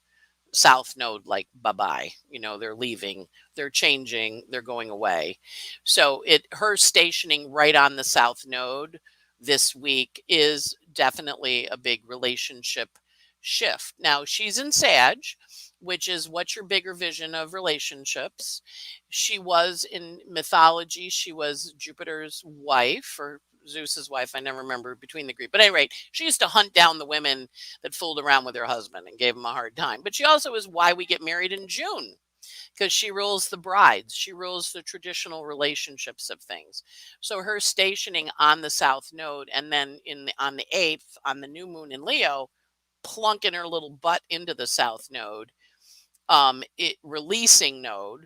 South Node, like bye-bye, they're leaving, they're changing, they're going away. So her stationing right on the South Node this week is definitely a big relationship shift. Now she's in Sag, which is what's your bigger vision of relationships. She was in mythology, she was Jupiter's wife, or Zeus's wife, I never remember between the Greek. But anyway, she used to hunt down the women that fooled around with her husband and gave him a hard time. But she also is why we get married in June, because she rules the brides. She rules the traditional relationships of things. So her stationing on the South Node, and then on the 8th, on the new moon in Leo, plunking her little butt into the South Node, releasing node,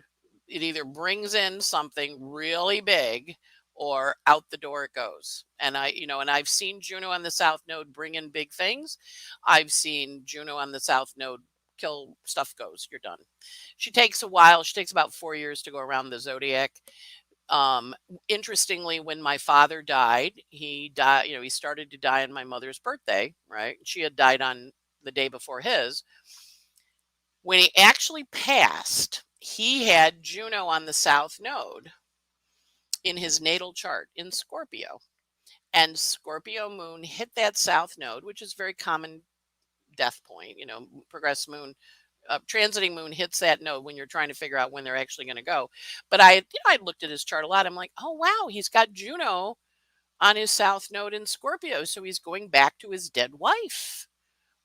it either brings in something really big or out the door it goes. And I've seen Juno on the South Node bring in big things. I've seen Juno on the South Node kill stuff, goes, you're done. She takes a while. She takes about 4 years to go around the zodiac. Interestingly, when my father died, he started to die on my mother's birthday, right? She had died on the day before his. When he actually passed, he had Juno on the South Node in his natal chart in Scorpio. And Scorpio moon hit that South Node, which is very common death point. Progressed moon, transiting moon hits that node when you're trying to figure out when they're actually going to go. But I looked at his chart a lot. I'm like, oh, wow, he's got Juno on his South Node in Scorpio. So he's going back to his dead wife.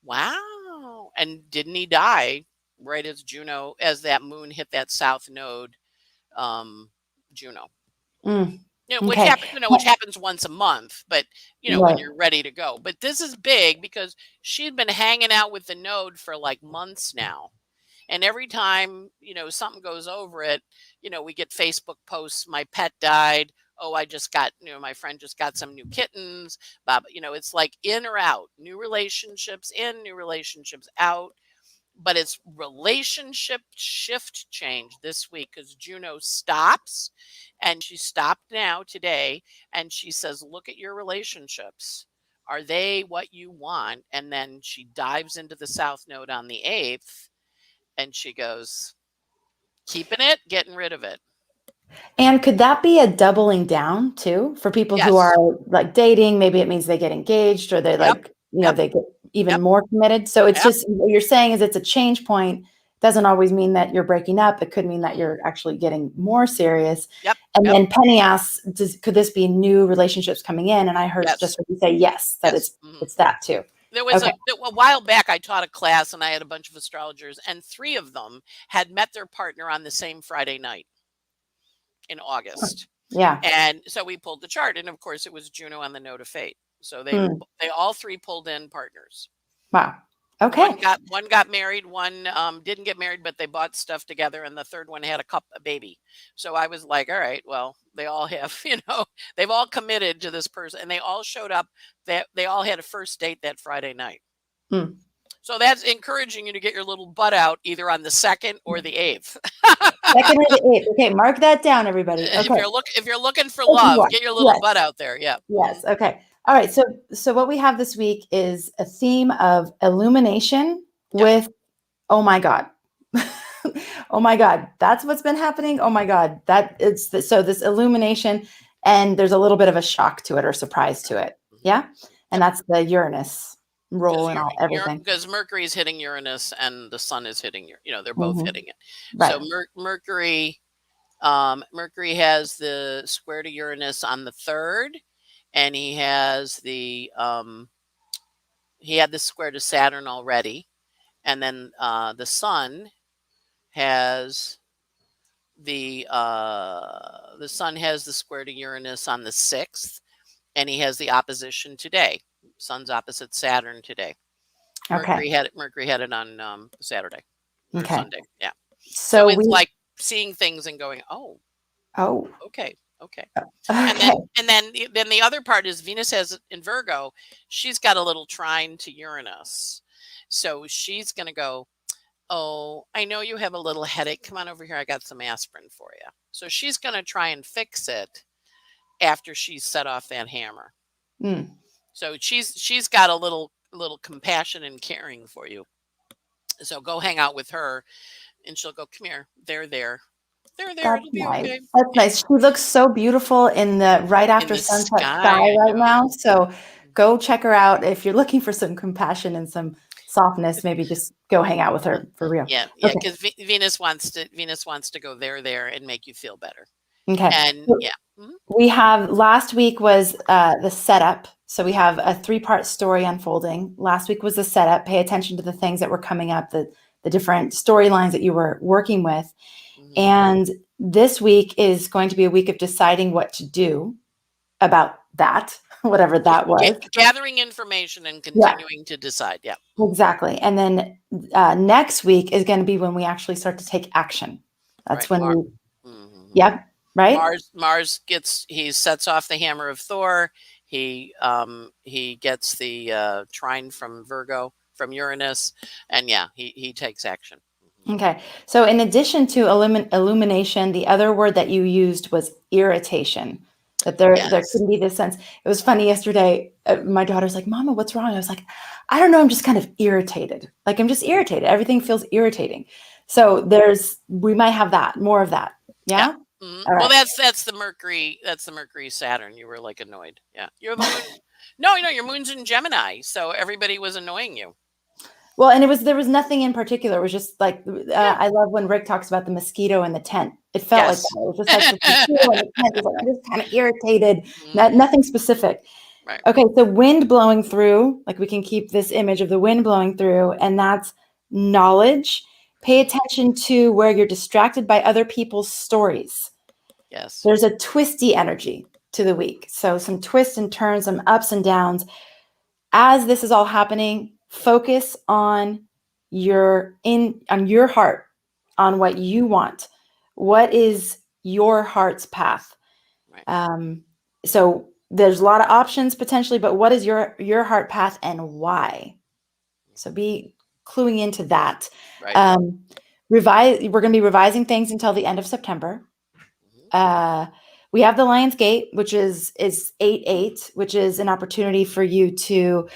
Wow. And didn't he die right as that moon hit that South Node, Juno? Which Okay. which happens once a month, but when Right. you're ready to go. But this is big because she'd been hanging out with the node for like months now. And every time, something goes over it, we get Facebook posts, my pet died. Oh, I just got, my friend just got some new kittens. Bob, it's like in or out, new relationships in, new relationships out. But it's relationship shift change this week because Juno stops, and she stopped now today, and she says, look at your relationships. Are they what you want? And then she dives into the South Node on the 8th, and she goes, keeping it, getting rid of it. And could that be a doubling down too for people who are like dating? Maybe it means they get engaged, or they they get even more committed. So it's just, what you're saying is it's a change point. Doesn't always mean that you're breaking up. It could mean that you're actually getting more serious. And then Penny asks, could this be new relationships coming in? And I heard just what you say, yes, that it's that too. There was a while back, I taught a class and I had a bunch of astrologers, and 3 of them had met their partner on the same Friday night in August. Yeah. And so we pulled the chart, and of course it was Juno on the node of fate. So they all 3 pulled in partners. Wow. Okay. One got married, one didn't get married, but they bought stuff together, and the third one had a baby. So I was like, all right, well, they all have, they've all committed to this person, and they all showed up. They all had a first date that Friday night. So that's encouraging you to get your little butt out either on the 2nd or the 8th. 2nd or the 8th. Okay, mark that down, everybody. Okay. If you're looking for love, get your little butt out there. Yeah. Yes. Okay. All right. So what we have this week is a theme of illumination with, oh my God. Oh my God. That's what's been happening. Oh my God. So this illumination, and there's a little bit of a shock to it or surprise to it. Yeah. And that's the Uranus role in all everything. Because Mercury is hitting Uranus and the Sun is hitting they're both Mhm. hitting it. Right. So Mercury has the square to Uranus on the 3rd, and he has he had the square to Saturn already, and then the Sun has the square to Uranus on the 6th, and he has the opposition today. Sun's opposite Saturn today. Okay. Mercury had it on Saturday or Okay. Sunday. Yeah. So So it's like seeing things and going, oh, okay. And okay. then the other part is Venus has in Virgo, she's got a little trine to Uranus. So she's going to go, oh, I know you have a little headache. Come on over here. I got some aspirin for you. So she's going to try and fix it after she's set off that hammer. Mm. So she's got a little compassion and caring for you. So go hang out with her, and she'll go, come here. They're there. That's It'll be nice. okay. That's nice. She looks so beautiful in the right In after the sunset sky, sky I right now. know. So go check her out if you're looking for some compassion and some softness. Maybe just go hang out with her for real. Yeah, Okay. because Venus wants to go there and make you feel better. Okay. And So yeah. we have last week was the setup. So we have a 3-part story unfolding. Last week was the setup. Pay attention to the things that were coming up, the different storylines that you were working with. Mhm. And this week is going to be a week of deciding what to do about that, whatever that was. Gathering information and continuing to decide. Yeah. Exactly. And then next week is going to be when we actually start to take action. That's Right. when yep, right? Mars he sets off the hammer of Thor. He gets the trine from Uranus, and yeah, he takes action. Okay. So in addition to illumination, the other word that you used was irritation. That there Yes. couldn't be this sense. It was funny yesterday. My daughter's like, "Mama, what's wrong?" I was like, "I don't know. I'm just kind of irritated. Like I'm just irritated. Everything feels irritating." So we might have more of that. Yeah. Mhm. All Well, right. that's the Mercury. That's the Mercury Saturn. You were like annoyed. Yeah, you're the moon. No, your moon's in Gemini, so everybody was annoying you. Well, and there was nothing in particular. It was just like Yeah. I love when Rick talks about the mosquito in the tent. It felt like Yes. that. It was just like the mosquito in the tent. It was like, I'm just kind of irritated. Mhm. Nothing specific. Right. Okay, so wind blowing through, like we can keep this image of the wind blowing through, and that's knowledge. Pay attention to where you're distracted by other people's stories. Yes. There's a twisty energy to the week. So some twists and turns, some ups and downs. As this is all happening, focus on your heart, on what you want. What is your heart's path? Right. So there's a lot of options potentially, but what is your heart path and why? So be cluing into that. Right. We're going to be revising things until the end of September. We have the Lion's Gate, which is 8/8, which is an opportunity for you to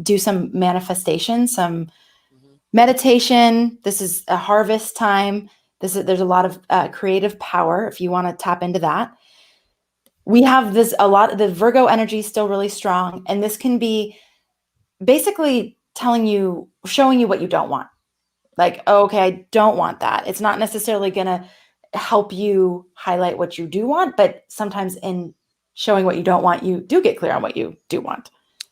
do some manifestation, some meditation. This is a harvest time. There's a lot of creative power if you want to tap into that. We have the Virgo energy is still really strong, and this can be basically showing you what you don't want. Like, oh, okay, I don't want that. It's not necessarily going to help you highlight what you do want, but sometimes in showing what you don't want, you do get clear on what you do want.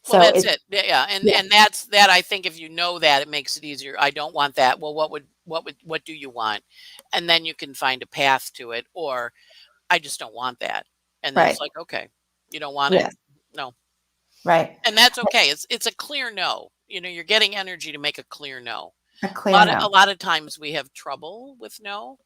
Well, So that's it. Yeah, and that's that. I think if you know that, it makes it easier. I don't want that. Well, what do you want? And then you can find a path to it. Or I just don't want that. And then right. it's like, okay, you don't want it? Yes. No. Right. And that's okay. It's a clear no. You're getting energy to make a clear no. A clear no. A lot of times we have trouble with no,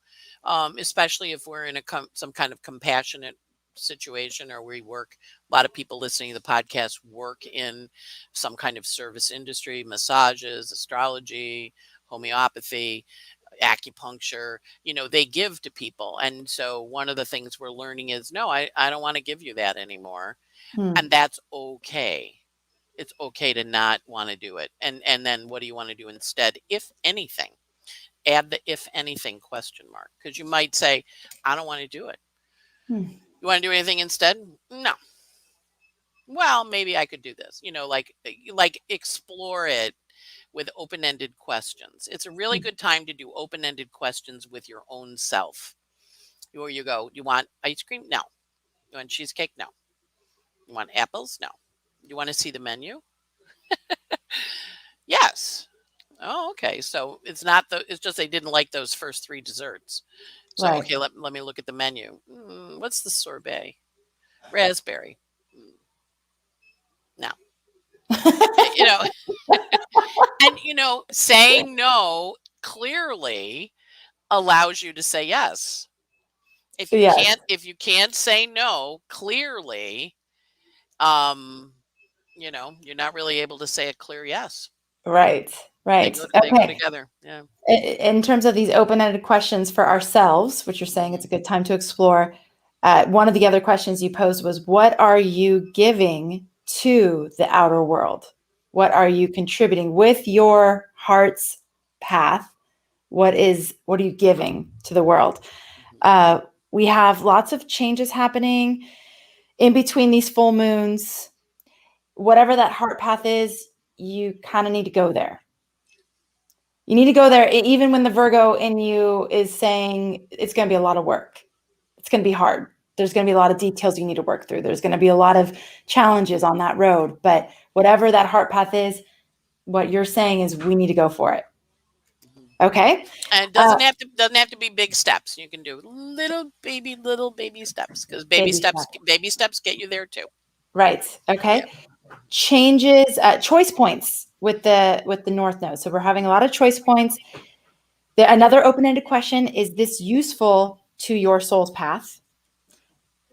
especially if we're in some kind of compassionate situation, or we work. A lot of people listening to the podcast work in some kind of service industry, massages, astrology, homeopathy, acupuncture. They give to people, and so one of the things we're learning is no, I don't want to give you that anymore, and that's okay. It's okay to not want to do it. And then what do you want to do instead, if anything? Add the if anything question mark, because you might say, I don't want to do it. You want to do anything instead? No. well, maybe I could do this, like explore it with open-ended questions. It's a really good time to do open-ended questions with your own self. Where you go, you want ice cream? No. You want cheesecake? No. You want apples? No. You want to see the menu? Yes. Oh, okay. So it's just they didn't like those first three desserts. So, Right. okay, let me look at the menu. What's the sorbet? Raspberry. No. You know, and saying no clearly allows you to say yes. Yes. If you can't say no clearly, um, you're not really able to say a clear yes. Right. Right. They go Okay. together. Yeah. In terms of these open-ended questions for ourselves, which you're saying it's a good time to explore, one of the other questions you posed was, what are you giving to the outer world? What are you contributing with your heart's path? What are you giving to the world? We have lots of changes happening in between these full moons. Whatever that heart path is, you kind of need to go there. You need to go there, even when the Virgo in you is saying it's going to be a lot of work. It's going to be hard. There's going to be a lot of details you need to work through. There's going to be a lot of challenges on that road. But whatever that heart path is, what you're saying is we need to go for it. Okay. And it doesn't have to be big steps. You can do little baby steps, because baby steps get you there too. Right. Okay. Yeah. Changes, choice points with the North Node. So we're having a lot of choice points. Another open-ended question: is this useful to your soul's path?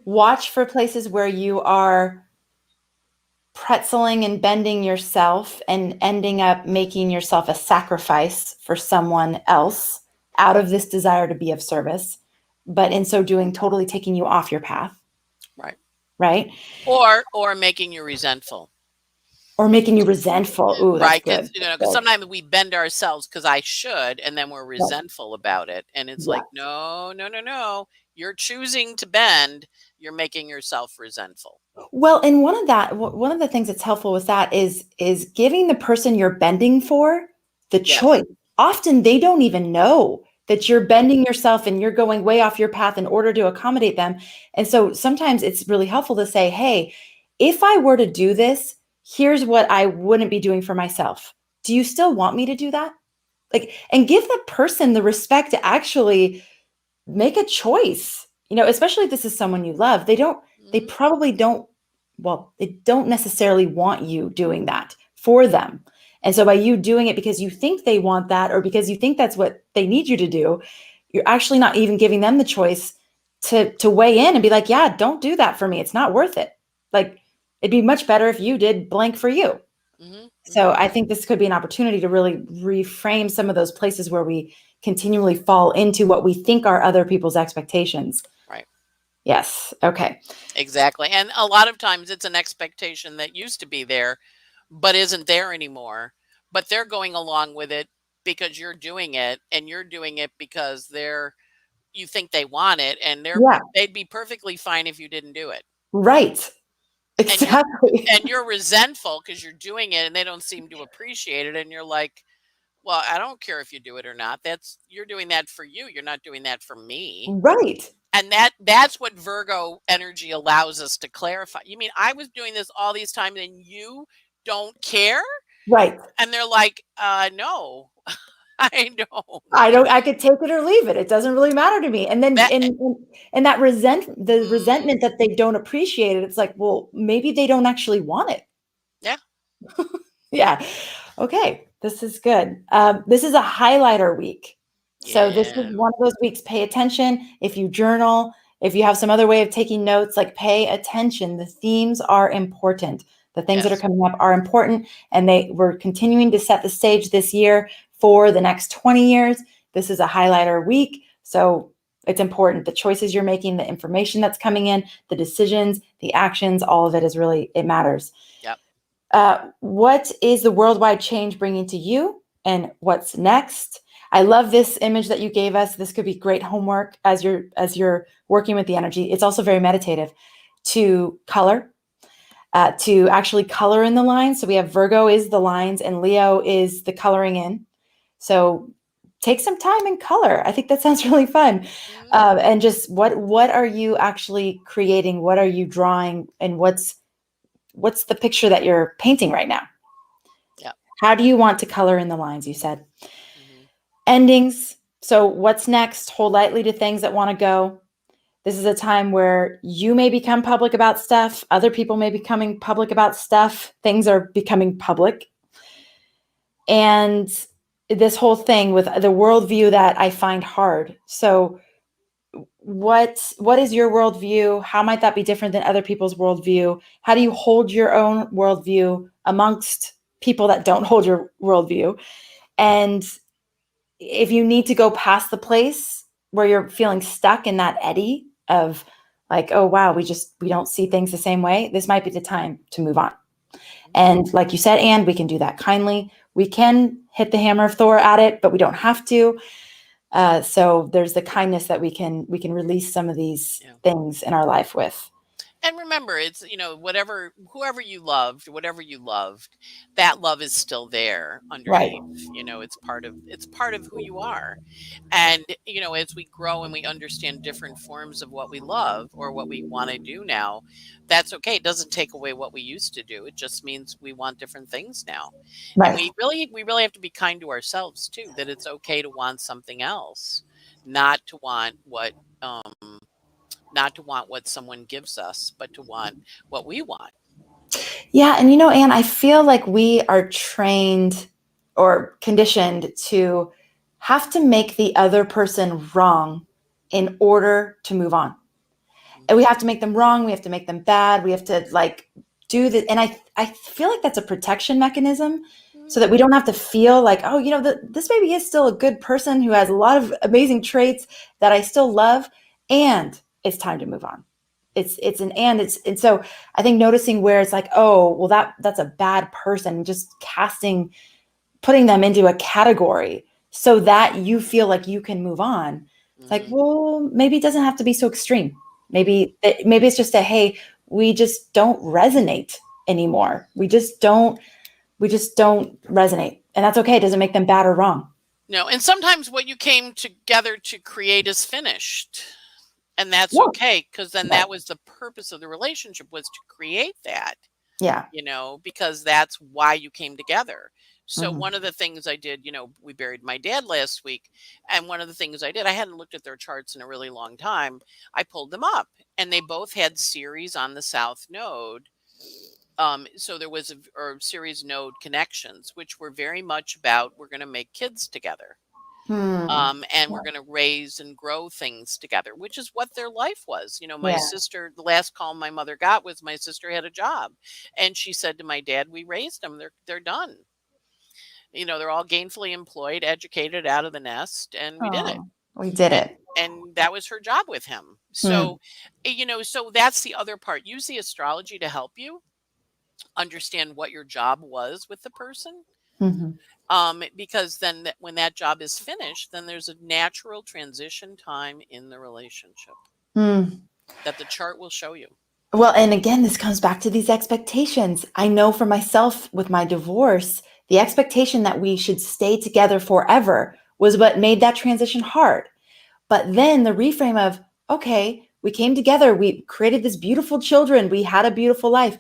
Watch for places where you are pretzeling and bending yourself and ending up making yourself a sacrifice for someone else out of this desire to be of service, but in so doing, totally taking you off your path. Right. Right. Or making you resentful. Or making you resentful. Ooh, that's Right. good. Because sometimes we bend ourselves because I should, and then we're resentful about it. And it's like, no. You're choosing to bend. You're making yourself resentful. Well, and one of the things that's helpful with that is giving the person you're bending for the choice. Often they don't even know that you're bending yourself and you're going way off your path in order to accommodate them. And so sometimes it's really helpful to say, hey, if I were to do this, here's what I wouldn't be doing for myself. Do you still want me to do that? And give the person the respect to actually make a choice, especially if this is someone you love. They probably don't necessarily want you doing that for them. And so by you doing it because you think they want that, or because you think that's what they need you to do, you're actually not even giving them the choice to weigh in and be like, yeah, don't do that for me. It's not worth it. Like, it'd be much better if you did blank for you. So I think this could be an opportunity to really reframe some of those places where we continually fall into what we think are other people's expectations. Right. Yes. Okay. Exactly. And a lot of times it's an expectation that used to be there, but isn't there anymore. But they're going along with it because you're doing it, and you're doing it because you think they want it, and they'd be perfectly fine if you didn't do it. Right. Exactly. And you're resentful because you're doing it and they don't seem to appreciate it. And you're like, well, I don't care if you do it or not. You're doing that for you. You're not doing that for me. Right. And that's what Virgo energy allows us to clarify. You mean I was doing this all these times and you don't care? Right. And they're like, no, I don't. I could take it or leave it. It doesn't really matter to me. And then and that resentment that they don't appreciate it. It's like, well, maybe they don't actually want it. Yeah. Yeah. Okay. This is good. This is a highlighter week. So this is one of those weeks. Pay attention. If you journal, if you have some other way of taking notes, like, pay attention. The themes are important. The things that are coming up are important, and we're continuing to set the stage this year for the next 20 years. This is a highlighter week. So it's important. The choices you're making, the information that's coming in, the decisions, the actions, all of it it matters. Yep. What is the worldwide change bringing to you, and what's next? I love this image that you gave us. This could be great homework as you're working with the energy. It's also very meditative to color. to actually color in the lines. So we have Virgo is the lines and Leo is the coloring in. So take some time and color. I think that sounds really fun. And just what are you actually creating? What are you drawing? And what's the picture that you're painting right now? Yeah. How do you want to color in the lines? You said Mm-hmm. endings. So what's next? Hold lightly to things that want to go. This is a time where you may become public about stuff. Other people may be becoming public about stuff. Things are becoming public. And this whole thing with the worldview that I find hard. So what is your worldview? How might that be different than other people's worldview? How do you hold your own worldview amongst people that don't hold your worldview? And if you need to go past the place where you're feeling stuck in that eddy of like, oh, wow, we don't see things the same way, this might be the time to move on. And like you said, and we can do that kindly. We can hit the hammer of Thor at it, but we don't have to. So there's the kindness that we can release some of these things in our life with. And remember, it's, whoever you loved, that love is still there underneath. Right. It's part of who you are. And, as we grow and we understand different forms of what we love or what we want to do now, that's okay. It doesn't take away what we used to do. It just means we want different things now. Right. And we really have to be kind to ourselves too, that it's okay to want something else, not to want what someone gives us, but to want what we want. Yeah. And, Anne, I feel like we are trained or conditioned to have to make the other person wrong in order to move on. And we have to make them wrong. We have to make them bad. We have to do the, and I feel like that's a protection mechanism so that we don't have to feel like, oh, this baby is still a good person who has a lot of amazing traits that I still love. And it's time to move on. And so I think noticing where it's like, oh, well, that's a bad person, just putting them into a category so that you feel like you can move on. It's like, well, maybe it doesn't have to be so extreme. Maybe it's just hey, we just don't resonate anymore. We just don't resonate. And that's okay. It doesn't make them bad or wrong. No. And sometimes what you came together to create is finished. And that's okay, because then that was the purpose of the relationship, was to create that. Yeah. Because that's why you came together. So one of the things I did, we buried my dad last week. And one of the things I did, I hadn't looked at their charts in a really long time. I pulled them up and they both had Ceres on the South Node. So there was a Ceres node connections, which were very much about, we're going to make kids together. And we're going to raise and grow things together, which is what their life was. My sister, the last call my mother got was my sister had a job, and she said to my dad, we raised them. They're done. They're all gainfully employed, educated, out of the nest, and we did it. We did it. And that was her job with him. So, so that's the other part. Use the astrology to help you understand what your job was with the person. Because then when that job is finished, then there's a natural transition time in the relationship that the chart will show you. Well, and again, this comes back to these expectations. I know for myself with my divorce, the expectation that we should stay together forever was what made that transition hard. But then the reframe of, okay, we came together, we created this beautiful children, we had a beautiful life,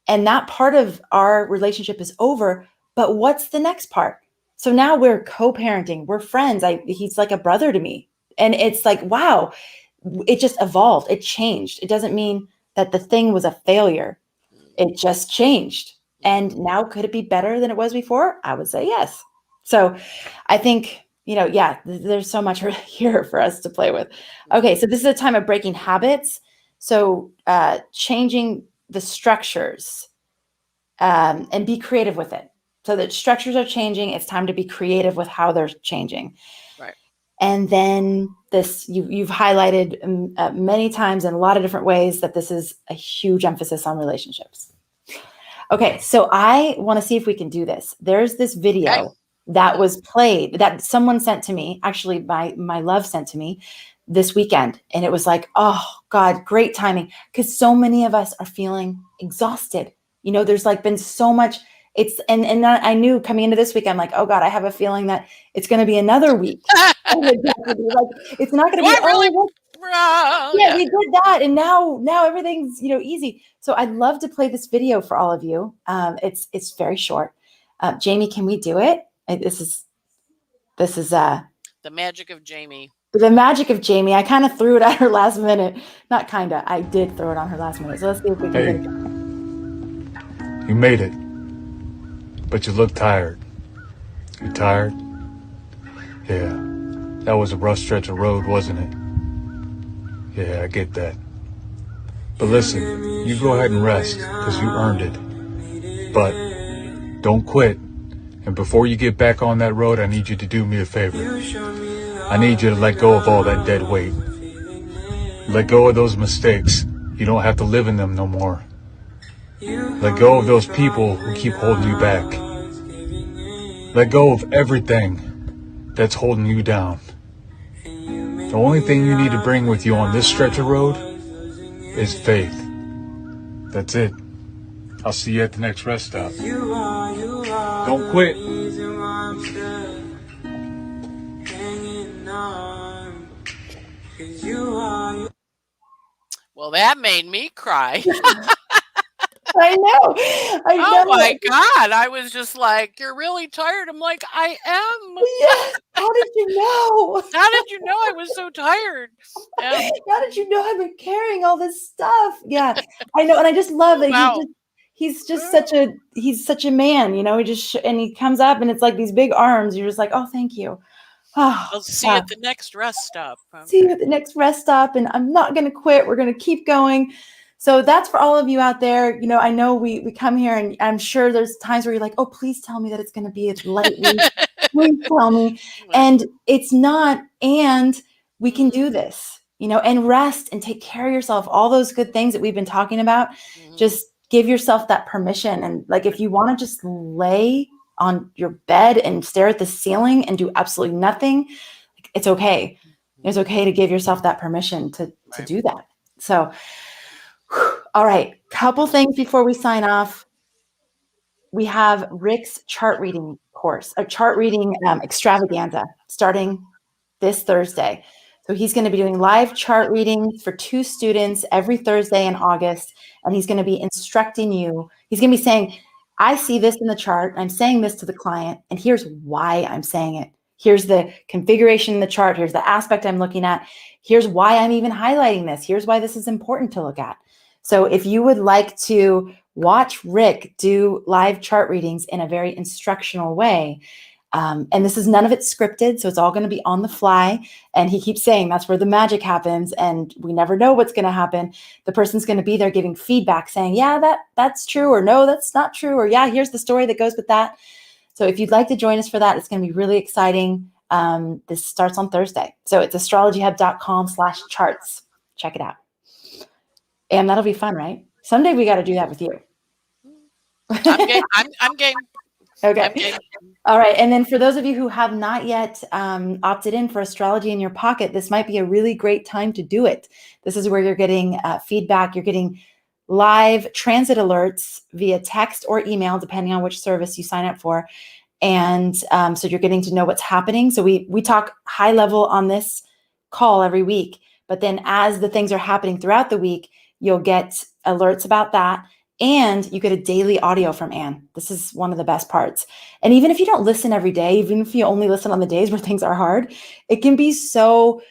and that part of our relationship is over. But what's the next part? So now we're co-parenting, we're friends. He's like a brother to me. And it's like, wow, it just evolved. It changed. It doesn't mean that the thing was a failure. It just changed. And now could it be better than it was before? I would say yes. So I think, there's so much here for us to play with. Okay, so this is a time of breaking habits. So changing the structures and be creative with it. So that structures are changing. It's time to be creative with how they're changing. Right. And then this, you've highlighted many times in a lot of different ways that this is a huge emphasis on relationships. Okay, so I want to see if we can do this. There's this video that was played that someone sent to me, actually my love sent to me this weekend. And it was like, oh God, great timing. Because so many of us are feeling exhausted. There's like been so much. And I knew coming into this week, I'm like, oh God, I have a feeling that it's going to be another week. Like, it's not going to be, Yeah, we did that. And now everything's, easy. So I'd love to play this video for all of you. It's very short. Jamie, can we do it? This is the magic of Jamie. The magic of Jamie. I kind of threw it at her last minute. Not kind of. I did throw it on her last minute. So let's see if we can get it. You made it. But you look tired. You tired? Yeah. That was a rough stretch of road, wasn't it? Yeah, I get that. But listen, you go ahead and rest, because you earned it. But don't quit. And before you get back on that road, I need you to do me a favor. I need you to let go of all that dead weight. Let go of those mistakes. You don't have to live in them no more. Let go of those people who keep holding you back. Let go of everything that's holding you down. The only thing you need to bring with you on this stretch of road is faith. That's it. I'll see you at the next rest stop. Don't quit. Well, that made me cry. I know. Oh my God. I was just like, you're really tired. I'm like, I am. Yeah. How did you know? How did you know I was so tired? How did you know I've been carrying all this stuff? Yeah, I know. And I just love that he's just such a man, he just, and he comes up and it's like these big arms. You're just like, oh, thank you. Oh, I'll see you at the next rest stop. See you at the next rest stop. And I'm not going to quit. We're going to keep going. So that's for all of you out there. I know we come here and I'm sure there's times where you're like, oh, please tell me that it's going to be a light week. Please tell me. And it's not, and we can do this, and rest and take care of yourself. All those good things that we've been talking about, just give yourself that permission. And like, if you want to just lay on your bed and stare at the ceiling and do absolutely nothing, it's okay. It's okay to give yourself that permission to do that. So, all right, couple things before we sign off. We have Rick's chart reading course, a chart reading extravaganza starting this Thursday. So he's going to be doing live chart readings for 2 students every Thursday in August. And he's going to be instructing you. He's going to be saying, I see this in the chart. I'm saying this to the client. And here's why I'm saying it. Here's the configuration in the chart. Here's the aspect I'm looking at. Here's why I'm even highlighting this. Here's why this is important to look at. So if you would like to watch Rick do live chart readings in a very instructional way, and this is none of it scripted, so it's all going to be on the fly. And he keeps saying that's where the magic happens, and we never know what's going to happen. The person's going to be there giving feedback, saying, yeah, that's true, or no, that's not true, or yeah, here's the story that goes with that. So if you'd like to join us for that, it's going to be really exciting. This starts on Thursday. So it's astrologyhub.com/charts. Check it out. And that'll be fun, right? Someday we got to do that with you. I'm game. I'm game. Okay. I'm game. All right. And then for those of you who have not yet opted in for Astrology in Your Pocket, this might be a really great time to do it. This is where you're getting feedback. You're getting live transit alerts via text or email, depending on which service you sign up for. And so you're getting to know what's happening. So we talk high level on this call every week. But then as the things are happening throughout the week, you'll get alerts about that. And you get a daily audio from Anne. This is one of the best parts. And even if you don't listen every day, even if you only listen on the days where things are hard, it can be so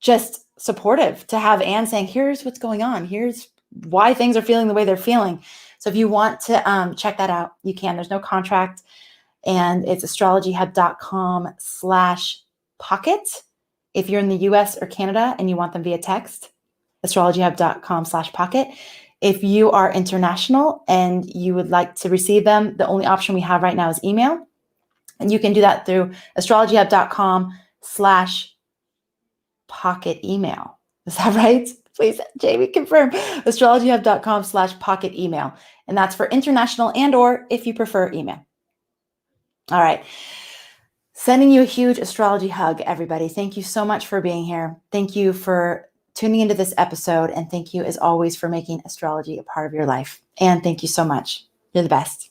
just supportive to have Anne saying, here's what's going on. Here's why things are feeling the way they're feeling. So if you want to check that out, you can. There's no contract. And it's astrologyhub.com/pocket. If you're in the US or Canada and you want them via text, astrologyhub.com/pocket. If you are international and you would like to receive them, the only option we have right now is email. And you can do that through astrologyhub.com/pocket email. Is that right? Please, Jamie, confirm. astrologyhub.com/pocket email. And that's for international and or if you prefer email. All right. Sending you a huge astrology hug, everybody. Thank you so much for being here. Thank you for tuning into this episode. And thank you, as always, for making astrology a part of your life. And thank you so much. You're the best.